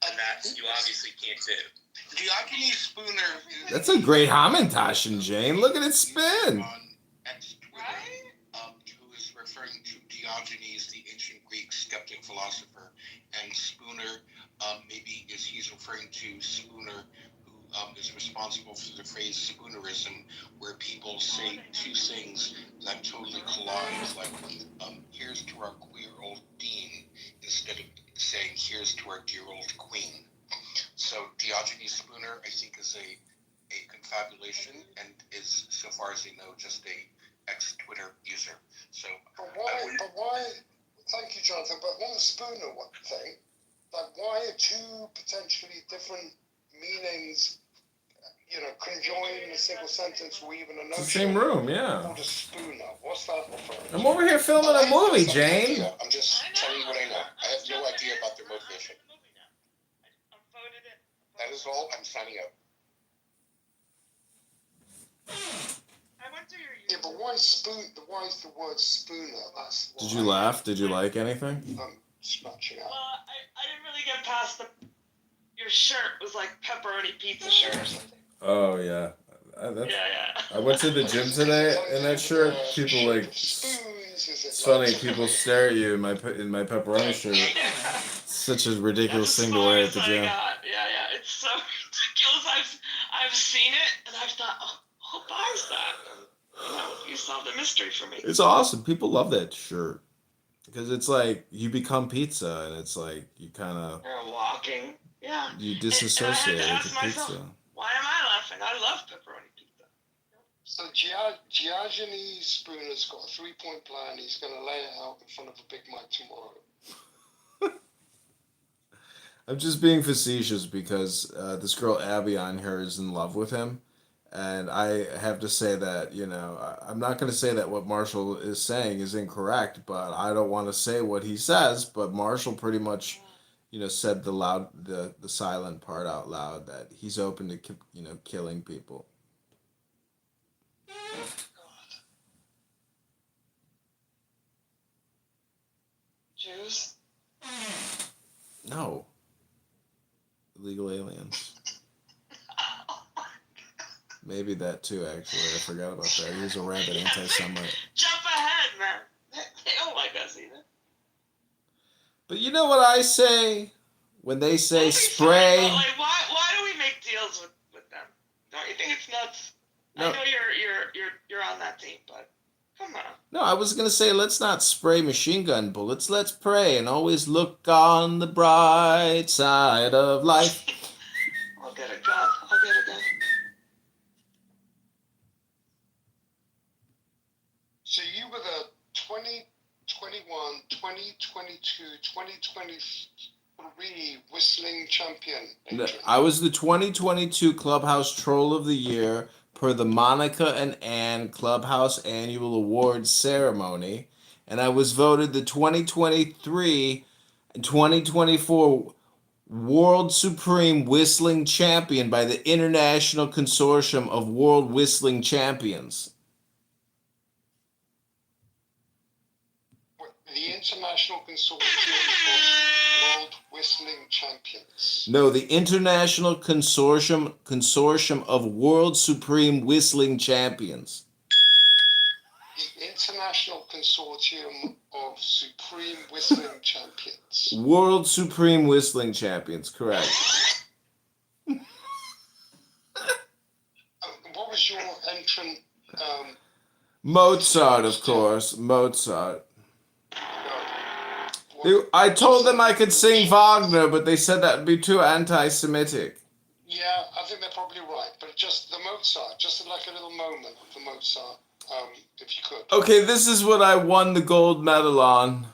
Speaker 6: And that you obviously can't do.
Speaker 10: Diogenes Spooner is
Speaker 3: That's a great Hamantaschen, Jane. Look at it spin.
Speaker 10: on X Twitter, who is referring to Diogenes, the ancient Greek skeptic philosopher, and Spooner, maybe he's referring to Spooner, who is responsible for the phrase Spoonerism, where people say two things that totally collide, like here's to our queer old dean, instead of saying here's to our dear old queen. So Diogenes Spooner, I think, is a confabulation and is, so far as I know, just a ex-Twitter user. So,
Speaker 7: But why? Thank you, Jonathan. But on the Spooner thing, like, why are two potentially different meanings, conjoined in a single sentence or even a notion?
Speaker 3: It's the same room, yeah.
Speaker 7: Called a Spooner. What's that referring to?
Speaker 3: I'm over here filming a movie, Jane.
Speaker 10: I'm just telling you what I know. I have no idea about their motivation.
Speaker 4: I'm voted in.
Speaker 10: That is all. I'm signing up.
Speaker 4: I went through your
Speaker 7: Yeah, but why Why is the word Spooner? That's
Speaker 3: Did you laugh? Did you like anything?
Speaker 7: I'm scratching
Speaker 4: Well,
Speaker 7: out.
Speaker 4: I didn't really get past your shirt was like pepperoni pizza shirt or something.
Speaker 3: Oh, yeah. I went to the gym today in that shirt. People it's funny. People stare at you in my pepperoni shirt. It's such a ridiculous thing to wear at the gym.
Speaker 4: Yeah, it's so ridiculous. I've seen it and I've thought, who buys that? You solved a mystery for me.
Speaker 3: It's awesome. People love that shirt because it's like you become pizza, and it's like you kind of
Speaker 4: You're walking. Yeah.
Speaker 3: you
Speaker 4: And I had
Speaker 3: disassociate
Speaker 4: to
Speaker 3: with
Speaker 4: ask
Speaker 3: the
Speaker 4: myself,
Speaker 3: pizza.
Speaker 4: why am I laughing? I love pepperoni pizza.
Speaker 7: So Diogenes Spooner's got a 3-point plan. He's going to lay it out in front of a Big Mac tomorrow.
Speaker 3: I'm just being facetious because this girl Abby on here is in love with him. And I have to say that, I'm not going to say that what Marshall is saying is incorrect, but I don't want to say what he says. But Marshall pretty much, said the silent part out loud that he's open to, killing people.
Speaker 4: Jews?
Speaker 3: No. Illegal aliens. Maybe that too, actually. I forgot about that. He's a rabid anti-Semite.
Speaker 4: Jump ahead, man. They don't like us either.
Speaker 3: But you know what I say? When they say
Speaker 4: We'll be
Speaker 3: spray...
Speaker 4: fine, but like, why do we make deals with them? Don't you think it's nuts?
Speaker 3: No.
Speaker 4: I know you're on that team, but come on.
Speaker 3: No, I was going to say, let's not spray machine gun bullets. Let's pray and always look on the bright side of life.
Speaker 4: I'll get a gun. I'll get a gun.
Speaker 7: So you were the 2021, 2022, 2023 whistling champion. Adrian.
Speaker 3: I was the 2022 Clubhouse Troll of the Year per the Monica and Ann Clubhouse Annual Awards Ceremony, and I was voted the 2023 and 2024 World Supreme Whistling Champion by the International Consortium of World Whistling Champions.
Speaker 7: The International Consortium of World Whistling Champions.
Speaker 3: No, the International Consortium of World Supreme Whistling Champions.
Speaker 7: The International Consortium of Supreme Whistling Champions.
Speaker 3: World Supreme Whistling Champions, correct.
Speaker 7: What was your entrant?
Speaker 3: Mozart, of course. Mozart.
Speaker 7: No.
Speaker 3: I told them I could sing Wagner, but they said that would be too anti-Semitic.
Speaker 7: Yeah, I think they're probably right. But just the Mozart, just like a little moment of the Mozart, if you could.
Speaker 3: Okay, this is what I won the gold medal on.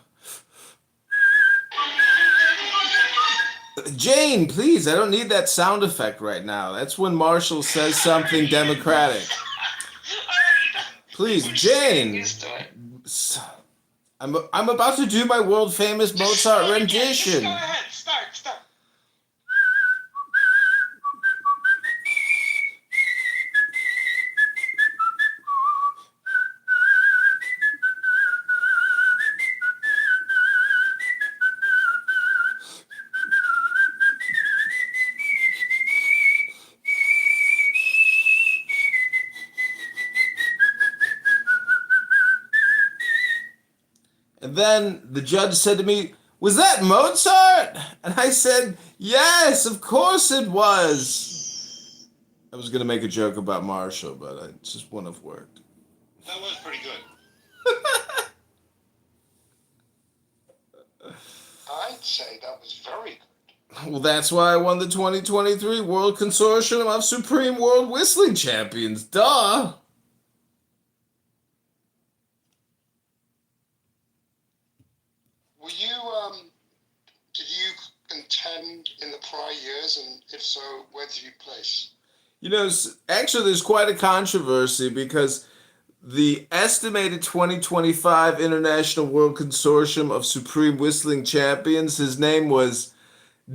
Speaker 3: Jane, please, I don't need that sound effect right now. That's when Marshall says something democratic. Please, Jane. I'm about to do my world famous Mozart rendition.
Speaker 4: Just go ahead. Start.
Speaker 3: And then the judge said to me, "Was that Mozart?" And I said, "Yes, of course it was." I was going to make a joke about Marshall, but it just wouldn't have worked.
Speaker 10: That was pretty good.
Speaker 7: I'd say that was very good.
Speaker 3: Well, that's why I won the 2023 World Consortium of Supreme World Whistling Champions. Duh!
Speaker 7: Were you, did you contend in the prior years, and if so, where did you place?
Speaker 3: Actually, there's quite a controversy because the estimated 2025 International World Consortium of Supreme Whistling Champions, his name was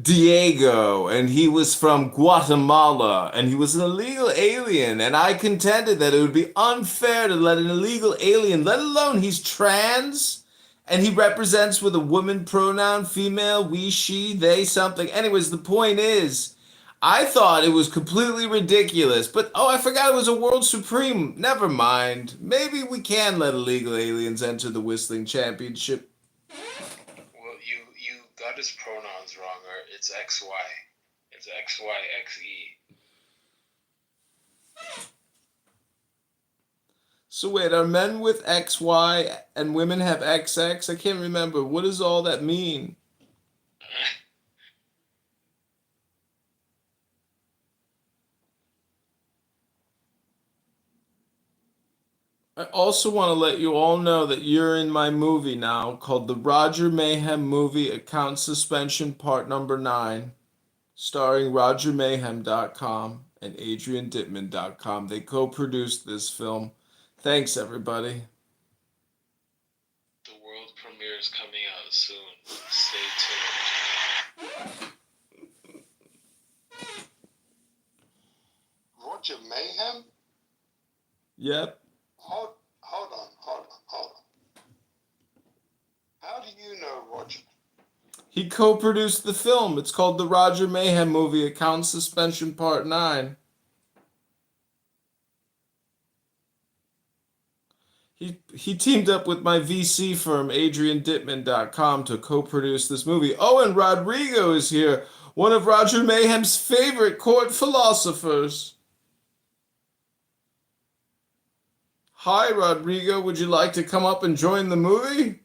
Speaker 3: Diego, and he was from Guatemala, and he was an illegal alien, and I contended that it would be unfair to let an illegal alien, let alone he's trans, and he represents with a woman pronoun, female, we, she, they, something. Anyways, the point is, I thought it was completely ridiculous, but I forgot it was a World Supreme. Never mind. Maybe we can let illegal aliens enter the Whistling Championship.
Speaker 5: Well, you got his pronouns wrong, or it's XY. It's XYXE.
Speaker 3: So wait, are men with XY and women have XX? I can't remember. What does all that mean? I also want to let you all know that you're in my movie now called The Roger Mayhem Movie Account Suspension Part Number 9, starring RogerMayhem.com and AdrianDittman.com. They co-produced this film. Thanks, everybody.
Speaker 6: The world premiere is coming out soon. Stay tuned.
Speaker 7: Roger Mayhem?
Speaker 3: Yep.
Speaker 7: Hold on. How do you know Roger?
Speaker 3: He co-produced the film. It's called The Roger Mayhem Movie Account Suspension Part 9. He teamed up with my VC firm, AdrianDittman.com, to co-produce this movie. Oh, and Rodrigo is here, one of Roger Mayhem's favorite court philosophers. Hi, Rodrigo. Would you like to come up and join the movie?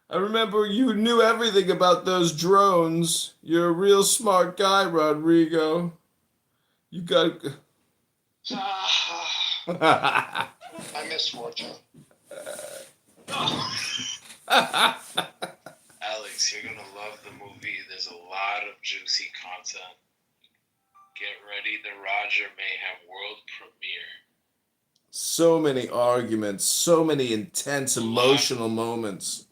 Speaker 3: I remember you knew everything about those drones. You're a real smart guy, Rodrigo. You got...
Speaker 7: I miss Roger.
Speaker 6: Alex, you're gonna love the movie. There's a lot of juicy content. Get ready, the Roger Mayhem world premiere.
Speaker 3: So many arguments, so many intense emotional moments.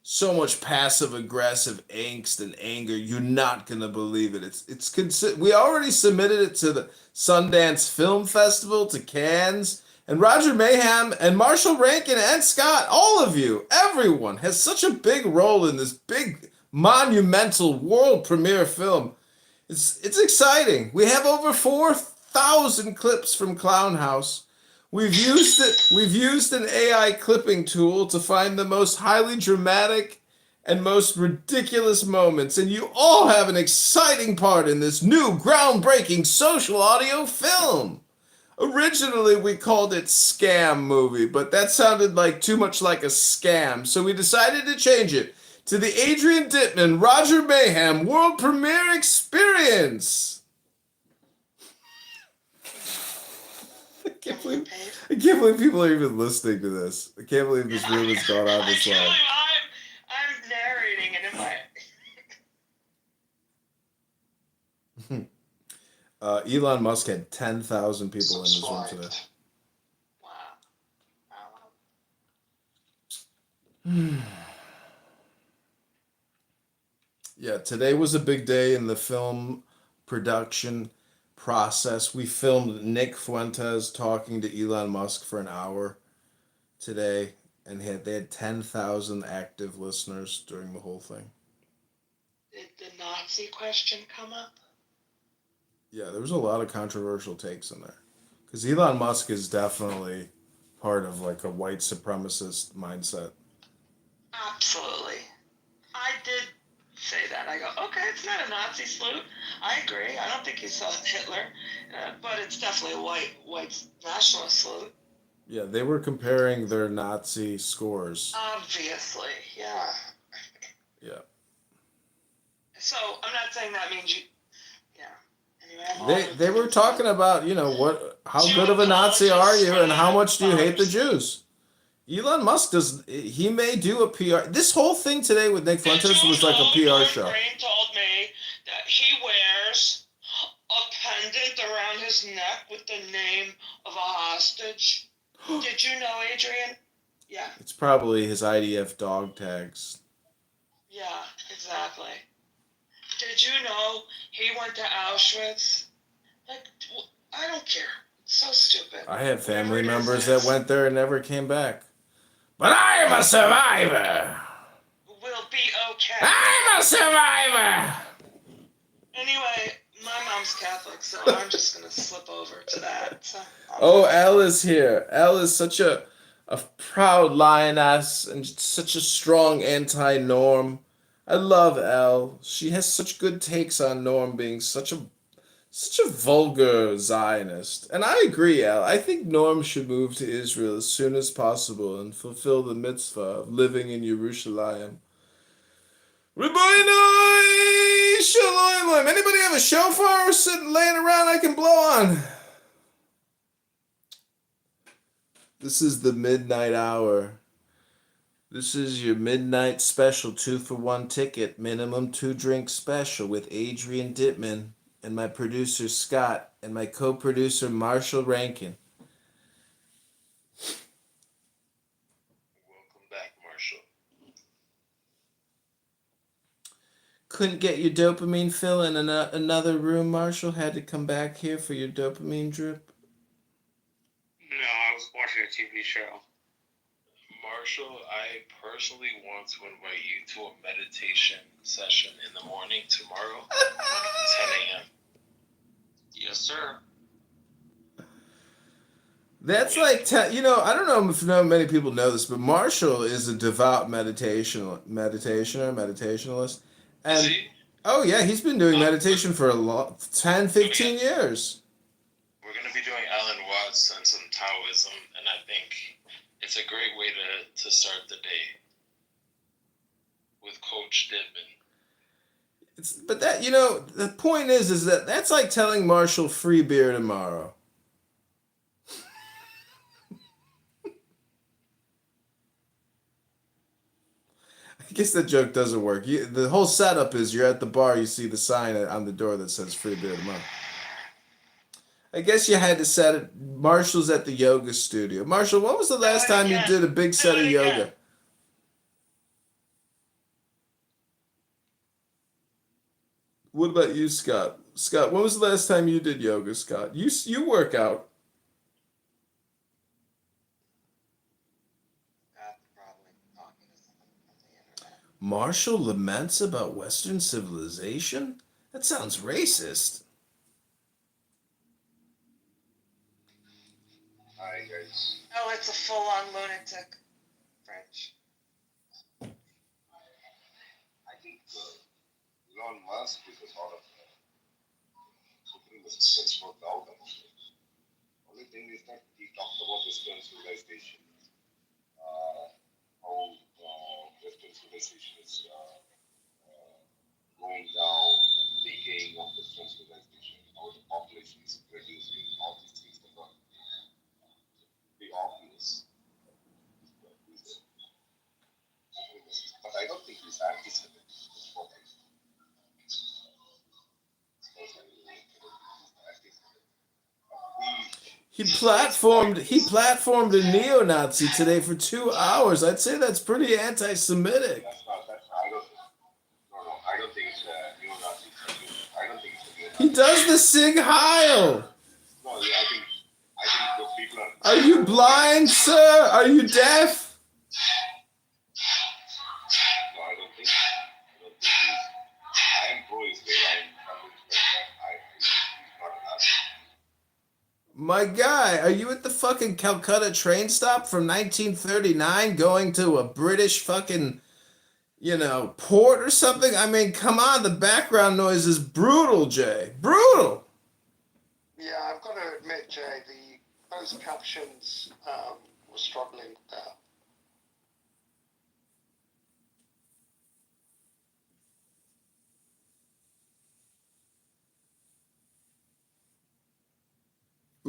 Speaker 3: So much passive aggressive angst and anger. You're not gonna believe it. We already submitted it to the Sundance Film Festival, to Cannes, and Roger Mayhem and Marshall Rankin and Scott, all of you, everyone has such a big role in this big monumental world premiere film. It's exciting. We have over 4,000 clips from Clown House. We've used an AI clipping tool to find the most highly dramatic and most ridiculous moments, and you all have an exciting part in this new groundbreaking social audio film. Originally, we called it Scam Movie, but that sounded like too much like a scam, so we decided to change it to the Adrian Dittman Roger Mayhem World Premiere Experience. I can't believe people are even listening to this. I can't believe this room has gone on this long.
Speaker 4: I'm narrating it in my...
Speaker 3: Elon Musk had 10,000 people in this room today.
Speaker 4: Wow.
Speaker 3: Yeah, today was a big day in the film production process. We filmed Nick Fuentes talking to Elon Musk for an hour today, and they had 10,000 active listeners during the whole thing.
Speaker 4: Did the Nazi question come up?
Speaker 3: Yeah, there was a lot of controversial takes in there. Because Elon Musk is definitely part of like a white supremacist mindset.
Speaker 4: Absolutely. I did say that. I go, okay, it's not a Nazi salute. I agree. I don't think he saw Hitler, but it's definitely a white nationalist salute.
Speaker 3: Yeah, they were comparing their Nazi scores.
Speaker 4: Obviously, yeah.
Speaker 3: Yeah.
Speaker 4: So I'm not saying that means you. Yeah. Anyway,
Speaker 3: They were talking about, how good of a Nazi are you and how much do you hate the Jews? Elon Musk he may do a PR. This whole thing today with Nick Fuentes was like a PR show.
Speaker 4: Brain told me that he wears a pendant around his neck with the name of a hostage. Did you know, Adrian? Yeah.
Speaker 3: It's probably his IDF dog tags.
Speaker 4: Yeah, exactly. Did you know he went to Auschwitz? Like, I don't care. It's so stupid.
Speaker 3: I have family members that went there and never came back. But I am a survivor!
Speaker 4: We'll be okay.
Speaker 3: I'm a survivor!
Speaker 4: Anyway, my mom's Catholic, so I'm just going to slip over to that. So
Speaker 3: Elle is here. Elle is such a proud lioness and such a strong anti-norm. I love Elle. She has such good takes on Norm being such a vulgar Zionist. And I agree, Al. I think Norm should move to Israel as soon as possible and fulfill the mitzvah of living in Yerushalayim. Ribono Shalom. Anybody have a shofar sitting laying around I can blow on? This is the midnight hour. This is your midnight special 2-for-1 ticket, minimum 2-drink special with Adrian Dittman and my producer Scott and my co-producer Marshall Rankin.
Speaker 5: Welcome back, Marshall.
Speaker 3: Couldn't get your dopamine fill in another room, Marshall? Had to come back here for your dopamine drip?
Speaker 6: No, I was watching a TV show.
Speaker 5: Marshall, I personally want to invite you to a meditation session in the morning tomorrow, 10 a.m.
Speaker 6: Yes, sir.
Speaker 3: That's like, I don't know if many people know this, but Marshall is a devout meditationalist. And,
Speaker 5: Is he?
Speaker 3: oh yeah, he's been doing meditation for 10, 15 years.
Speaker 5: We're going to be doing Alan Watts and some Taoism, and I think it's a great way to start the day with Coach Dittman.
Speaker 3: But that, the point is that that's like telling Marshall free beer tomorrow. I guess that joke doesn't work. The whole setup is you're at the bar, you see the sign on the door that says free beer tomorrow. I guess you had to set it. Marshall's at the yoga studio. Marshall, when was the last time you did a big set of yoga? What about you, Scott? Scott, when was the last time you did yoga, Scott? You work out. Marshall laments about Western civilization? That sounds racist.
Speaker 8: Hi guys.
Speaker 4: Oh, it's a full-on lunatic. French.
Speaker 8: I think Elon Musk is a sort of supremacist for the outcome. Only thing is that he talked about Western civilization, how Western civilization is going down, decaying of Western civilization, how the population is reducing, all these things that are pretty obvious. But I don't think he's anti-Semitic. That's what I think.
Speaker 3: He platformed a neo-Nazi today for 2 hours. I'd say that's pretty anti-Semitic.
Speaker 8: I don't think it's a neo-Nazi. I don't think it's a neo-Nazi.
Speaker 3: He does the Sig Heil.
Speaker 8: No, I think the people
Speaker 3: Are you blind, sir? Are you deaf?
Speaker 8: No, I don't think I am pro-Israel. He's not a Nazi.
Speaker 3: My guy, are you at the fucking Calcutta train stop from 1939 going to a British fucking, port or something? I mean, come on, the background noise is brutal, Jay. Brutal!
Speaker 7: Yeah, I've got to admit, Jay, those captions were struggling with that.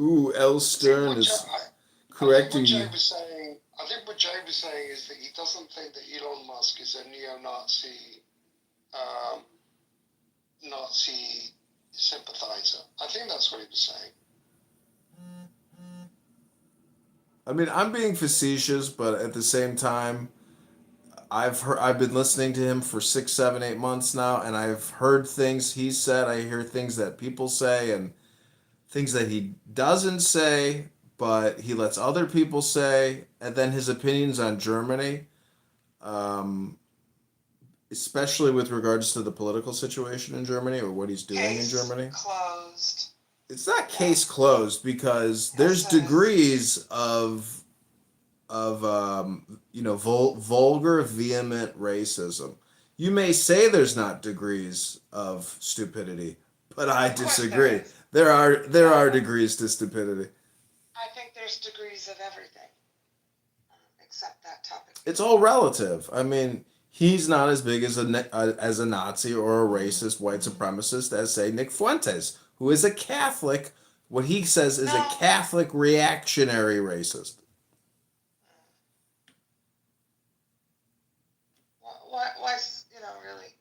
Speaker 3: Ooh, L. Stern is correcting you.
Speaker 7: I think what Jay was saying is that he doesn't think that Elon Musk is a neo-Nazi Nazi sympathizer. I think that's what he was saying.
Speaker 3: I mean, I'm being facetious, but at the same time, I've been listening to him for 6, 7, 8 months now, and I've heard things he said. I hear things that people say, and things that he doesn't say, but he lets other people say, and then his opinions on Germany, especially with regards to the political situation in Germany or what he's doing in Germany.
Speaker 4: Closed.
Speaker 3: It's not case closed because there's degrees of vulgar, vehement racism. You may say there's not degrees of stupidity, but I
Speaker 4: Of course
Speaker 3: disagree.
Speaker 4: there is.
Speaker 3: There are degrees to stupidity.
Speaker 4: I think there's degrees of everything, except that topic.
Speaker 3: It's all relative. I mean, he's not as big as a Nazi or a racist white supremacist as say Nick Fuentes, who is a Catholic. What he says is a
Speaker 4: No.
Speaker 3: Catholic reactionary racist.
Speaker 4: Why, really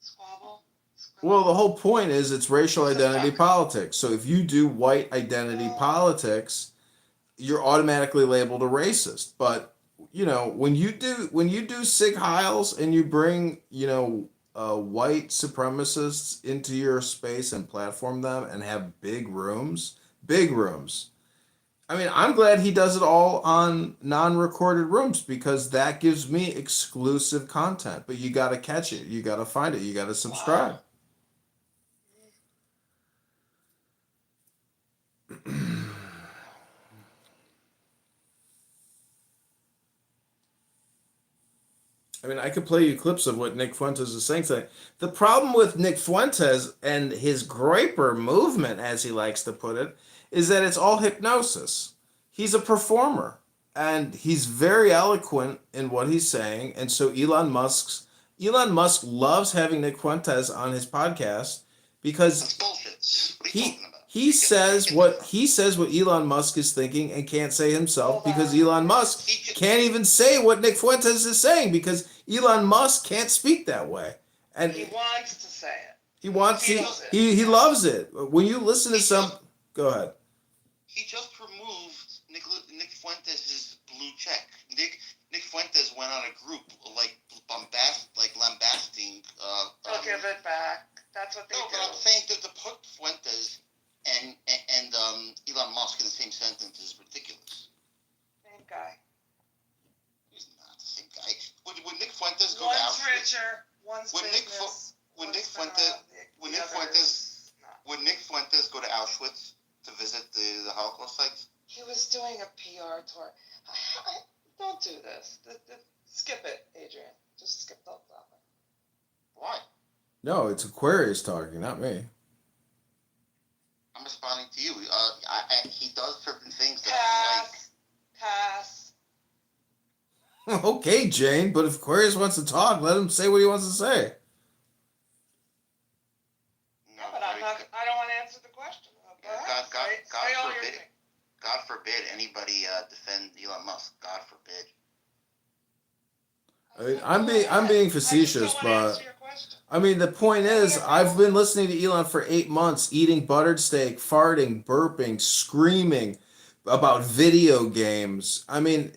Speaker 4: squabble?
Speaker 3: Well, the whole point is it's racial identity politics. So if you do white identity politics, you're automatically labeled a racist. But when you do Sig Heils and you bring white supremacists into your space and platform them and have big rooms. I mean, I'm glad he does it all on non-recorded rooms because that gives me exclusive content. But you got to catch it, you got to find it, you got to subscribe. I mean, I could play you clips of what Nick Fuentes is saying today. The problem with Nick Fuentes and his Groyper movement, as he likes to put it, is that it's all hypnosis. He's a performer, and he's very eloquent in what he's saying. And so Elon Musk loves having Nick Fuentes on his podcast because
Speaker 8: That's bullshit. What are you
Speaker 3: he
Speaker 8: talking about?
Speaker 3: he says what Elon Musk is thinking and can't say himself because Elon Musk can't even say what Nick Fuentes is saying because Elon Musk can't speak that way. And
Speaker 4: He wants to say it.
Speaker 3: he loves it. When you listen to some go ahead.
Speaker 8: He just removed Nick Fuentes' blue check. Nick Fuentes went on a group lambasting.
Speaker 4: They'll give it back. That's what they
Speaker 8: No,
Speaker 4: do.
Speaker 8: but I'm saying that to put Fuentes and Elon Musk in the same sentence is ridiculous.
Speaker 4: Same guy.
Speaker 8: He's not the same guy. Would Nick Fuentes go
Speaker 4: One's
Speaker 8: to Auschwitz?
Speaker 4: richer, one's
Speaker 8: Would Nick
Speaker 4: business.
Speaker 8: would Nick
Speaker 4: one's been
Speaker 8: Fuentes
Speaker 4: around,
Speaker 8: would
Speaker 4: the
Speaker 8: Nick
Speaker 4: other
Speaker 8: Fuentes
Speaker 4: is not.
Speaker 8: would Nick Fuentes go to Auschwitz to visit the Holocaust sites?
Speaker 4: He was doing a PR tour. Don't do this. Skip it, Adrian. Just skip the topic.
Speaker 8: Why?
Speaker 3: No, it's Aquarius talking, not me.
Speaker 8: I'm responding to you. He does certain things that I like.
Speaker 4: Pass.
Speaker 3: Okay, Jane, but if Aquarius wants to talk, let him say what he wants to say.
Speaker 8: No,
Speaker 4: But I don't want to answer the question. Go ahead. Say all your
Speaker 8: forbid.
Speaker 4: thing.
Speaker 8: God forbid anybody defend Elon Musk. God forbid.
Speaker 3: I mean, I'm being facetious,
Speaker 4: I
Speaker 3: but
Speaker 4: answer your question.
Speaker 3: I mean, the point is, I've been listening to Elon for 8 months, eating buttered steak, farting, burping, screaming about video games. I mean,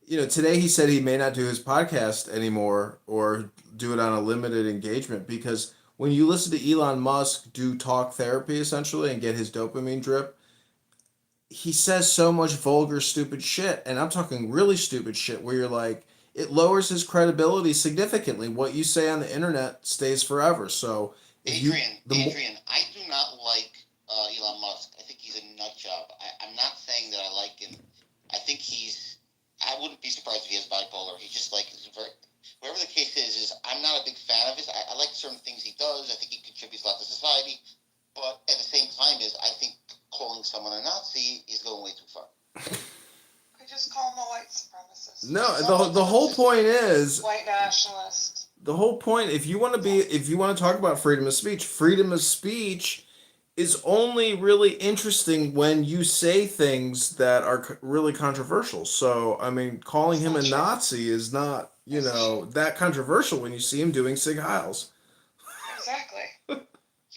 Speaker 3: today he said he may not do his podcast anymore or do it on a limited engagement because when you listen to Elon Musk do talk therapy essentially and get his dopamine drip, he says so much vulgar, stupid shit. And I'm talking really stupid shit where you're like, it lowers his credibility significantly. What you say on the internet stays forever. So,
Speaker 8: Adrian, I do not like Elon Musk. I think he's a nut job. I'm not saying that I like him. I think I wouldn't be surprised if he has bipolar. He's just like, whatever the case is I'm not a big fan of his. I like certain things he does. I think he contributes a lot to society. But at the same time, I think calling someone a Nazi is going way too far.
Speaker 4: I just call him a white supremacist.
Speaker 3: No, the whole point is
Speaker 4: White nationalist.
Speaker 3: the whole point. If you want to talk about freedom of speech is only really interesting when you say things that are really controversial. So, I mean, calling him a Nazi is not, that controversial when you see him doing Sig Heils.
Speaker 4: Exactly.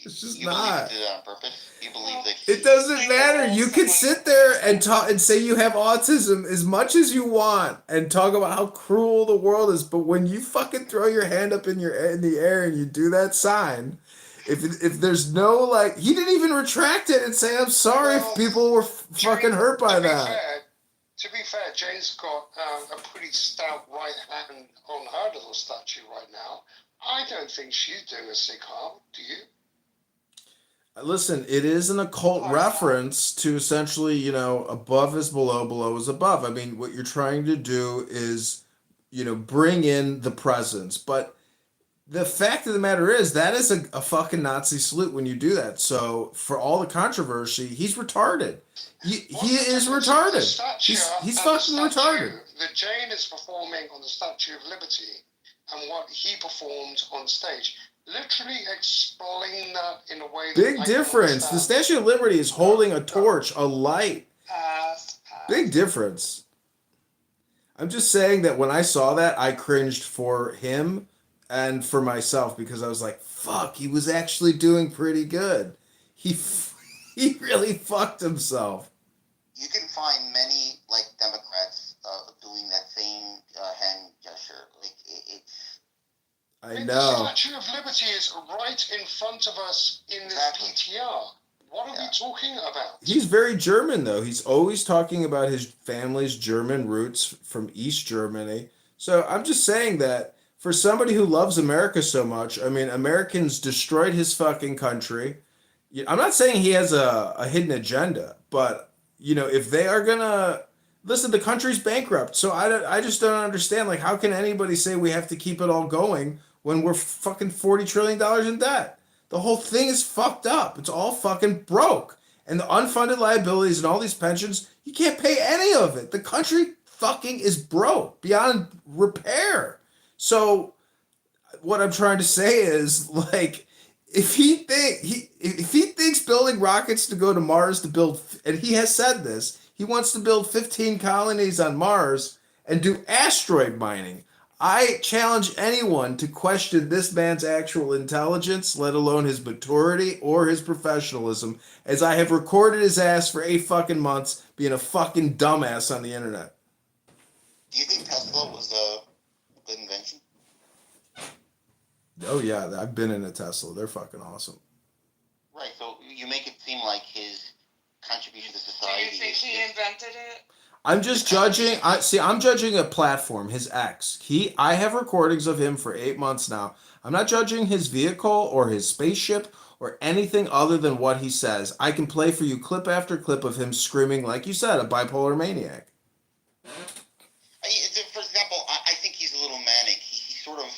Speaker 3: It's just
Speaker 8: You
Speaker 3: not.
Speaker 8: believe he did it on purpose? You believe that
Speaker 3: It doesn't matter. You can sit there and talk and say you have autism as much as you want and talk about how cruel the world is, but when you fucking throw your hand up in the air and you do that sign, if there's no he didn't even retract it and say I'm sorry if people were fucking hurt by that.
Speaker 7: To be fair, Jay's got a pretty stout right hand on her little statue right now. I don't think she's doing a Sig Heil. Do you?
Speaker 3: Listen, it is an occult reference to essentially, above is below, below is above. I mean, what you're trying to do is, bring in the presence. But the fact of the matter is that is a fucking Nazi salute when you do that. So for all the controversy, he's retarded. He is retarded. He's fucking retarded.
Speaker 7: The Jane is performing on the Statue of Liberty and what he performed on stage. Literally explain that in a way that
Speaker 3: Big difference. The Statue of Liberty is holding a torch, a light. Big difference. I'm just saying that when I saw that, I cringed for him and for myself because I was like, fuck, he was actually doing pretty good. He really fucked himself.
Speaker 8: You can find many like Democrats doing that same hand gesture. Like it's.
Speaker 3: I
Speaker 7: The
Speaker 3: know.
Speaker 7: Statue of Liberty is right in front of us in this PTR. What are we talking about?
Speaker 3: He's very German, though. He's always talking about his family's German roots from East Germany. So I'm just saying that for somebody who loves America so much, I mean, Americans destroyed his fucking country. I'm not saying he has a hidden agenda, but, if they are going to. Listen, the country's bankrupt, so I just don't understand. Like, how can anybody say we have to keep it all going when we're fucking $40 trillion in debt? The whole thing is fucked up. It's all fucking broke. And the unfunded liabilities and all these pensions, you can't pay any of it. The country fucking is broke beyond repair. So what I'm trying to say is, like, if he thinks building rockets to go to Mars to build, and he has said this, he wants to build 15 colonies on Mars and do asteroid mining. I challenge anyone to question this man's actual intelligence, let alone his maturity or his professionalism, as I have recorded his ass for 8 fucking months being a fucking dumbass on the internet.
Speaker 8: Do you think Tesla was a good invention?
Speaker 3: Oh yeah, I've been in a Tesla. They're fucking awesome.
Speaker 8: Right, so you make it seem like his contribution to society.
Speaker 4: Do you think he invented it?
Speaker 3: I'm just judging. I'm judging a platform. His ex. I have recordings of him for 8 months now. I'm not judging his vehicle or his spaceship or anything other than what he says. I can play for you clip after clip of him screaming, like you said, a bipolar maniac.
Speaker 8: For example, I think he's a little manic. He sort of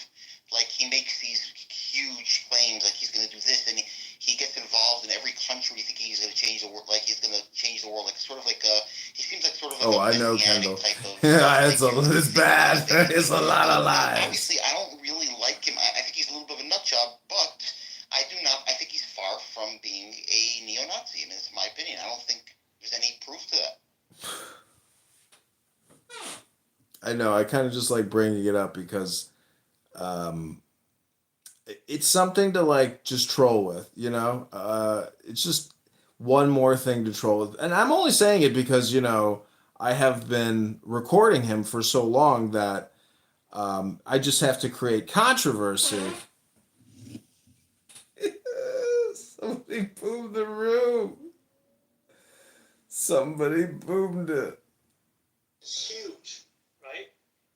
Speaker 8: like he makes these huge claims, like he's going to do this, and he gets involved in every country thinking he's going to change the world, like he's going to change the world, like sort of like he seems like sort of like
Speaker 3: I know, Kendall.
Speaker 8: type of.
Speaker 3: Yeah, it's bad. It's a lot of lies.
Speaker 8: Obviously, I don't really like him. I think he's a little bit of a nut job, but I do not. I think he's far from being a neo-Nazi, and it's my opinion. I don't think there's any proof to that.
Speaker 3: I know. I kind of just like bringing it up because it's something to like just troll with, it's just one more thing to troll with. And I'm only saying it because, I have been recording him for so long that I just have to create controversy. Somebody boomed the room. Somebody boomed it.
Speaker 11: It's huge, right?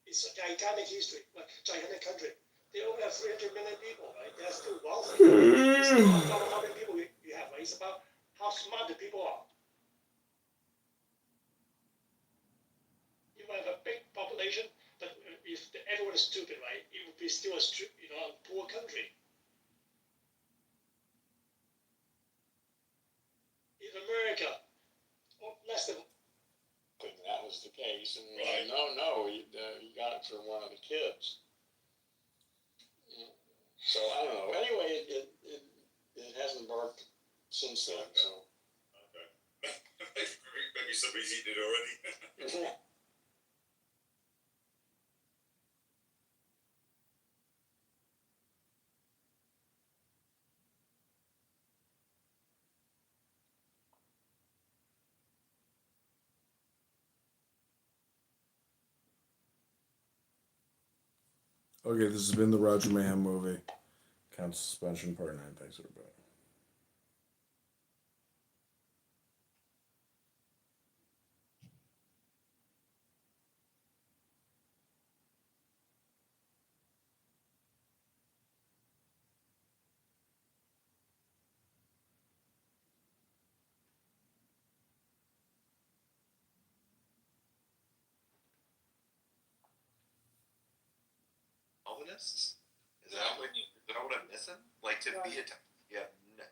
Speaker 11: It's a gigantic history, gigantic country. They only have 300 million people, right? They're still wealthy. It's not about how many people you have, right? It's about how smart the people are. You might have a big population, but if everyone is stupid, right? It would be still a poor country. In America, less than.
Speaker 12: That was the case, and
Speaker 11: Right.
Speaker 12: he got it from one of the kids. So I don't know. Anyway, it hasn't barked since then. So.
Speaker 13: Okay. Maybe somebody's eaten it already.
Speaker 3: Okay, this has been the Roger Mayhem movie. Count suspension part 9. Thanks for the
Speaker 14: Calvinists? Is that what I'm missing? Like to be a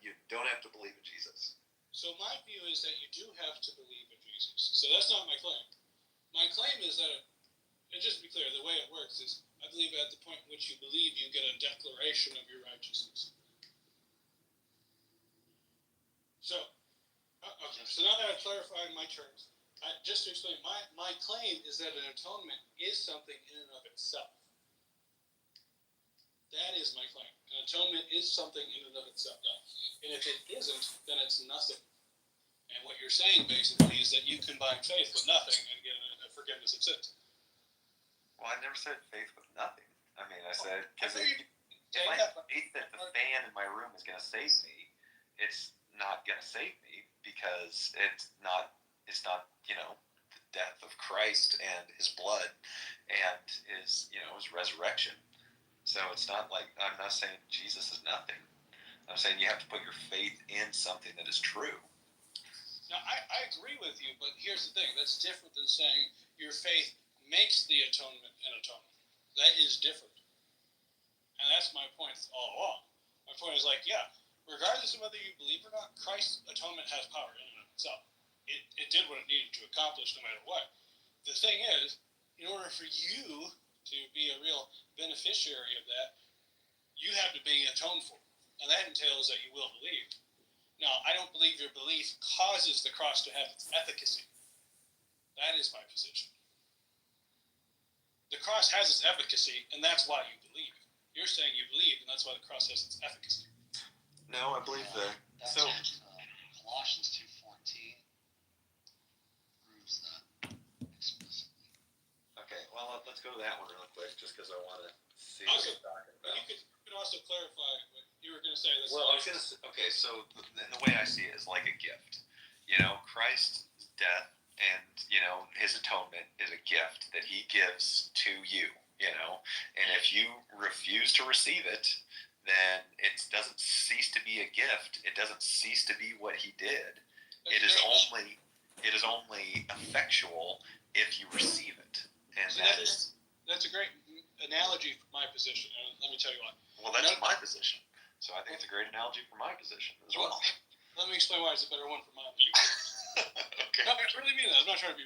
Speaker 14: you don't have to believe in Jesus.
Speaker 12: So my view is that you do have to believe in Jesus. So that's not my claim. My claim is that, and just to be clear, the way it works is, I believe at the point in which you believe, you get a declaration of your righteousness. So, okay. So now that I've clarified my terms, just to explain, my claim is that an atonement is something in and of itself. That is my claim. An atonement is something in and of itself. And if it isn't, then it's nothing. And what you're saying basically is that you combine faith with nothing and get a forgiveness of sins.
Speaker 14: Well, I never said faith with nothing. I mean, I said because
Speaker 12: I
Speaker 14: if I have faith that the fan in my room is going to save me, it's not going to save me because it's not the death of Christ and his blood and his resurrection. So it's not like, I'm not saying Jesus is nothing. I'm saying you have to put your faith in something that is true.
Speaker 12: Now, I agree with you, but here's the thing. That's different than saying your faith makes the atonement an atonement. That is different. And that's my point all along. My point is regardless of whether you believe or not, Christ's atonement has power in and of itself. It did what it needed to accomplish no matter what. The thing is, in order for you to be a real beneficiary of that, you have to be atoned for. And that entails that you will believe. Now, I don't believe your belief causes the cross to have its efficacy. That is my position. The cross has its efficacy, and that's why you believe. You're saying you believe, and that's why the cross has its efficacy.
Speaker 14: No, I believe that. So
Speaker 8: Colossians 2:14 proves that explicitly.
Speaker 14: okay, well let's go to that one real quick, just because I want to see
Speaker 12: Also,
Speaker 14: what you're talking about.
Speaker 12: You could also clarify what you were going to say.
Speaker 14: Well, I was going to say, okay, so the way I see it is like a gift. Christ's death and, his atonement is a gift that he gives to you, and if you refuse to receive it, then it doesn't cease to be a gift. It doesn't cease to be what he did. It is only effectual if you receive it. And
Speaker 12: so that's a great analogy for my position, and let me tell you why.
Speaker 14: Well, that's my position. So I think it's a great analogy for my position as well.
Speaker 12: Let me explain why it's a better one for mine.
Speaker 14: Okay.
Speaker 12: No, I really mean that. I'm not trying to be rude.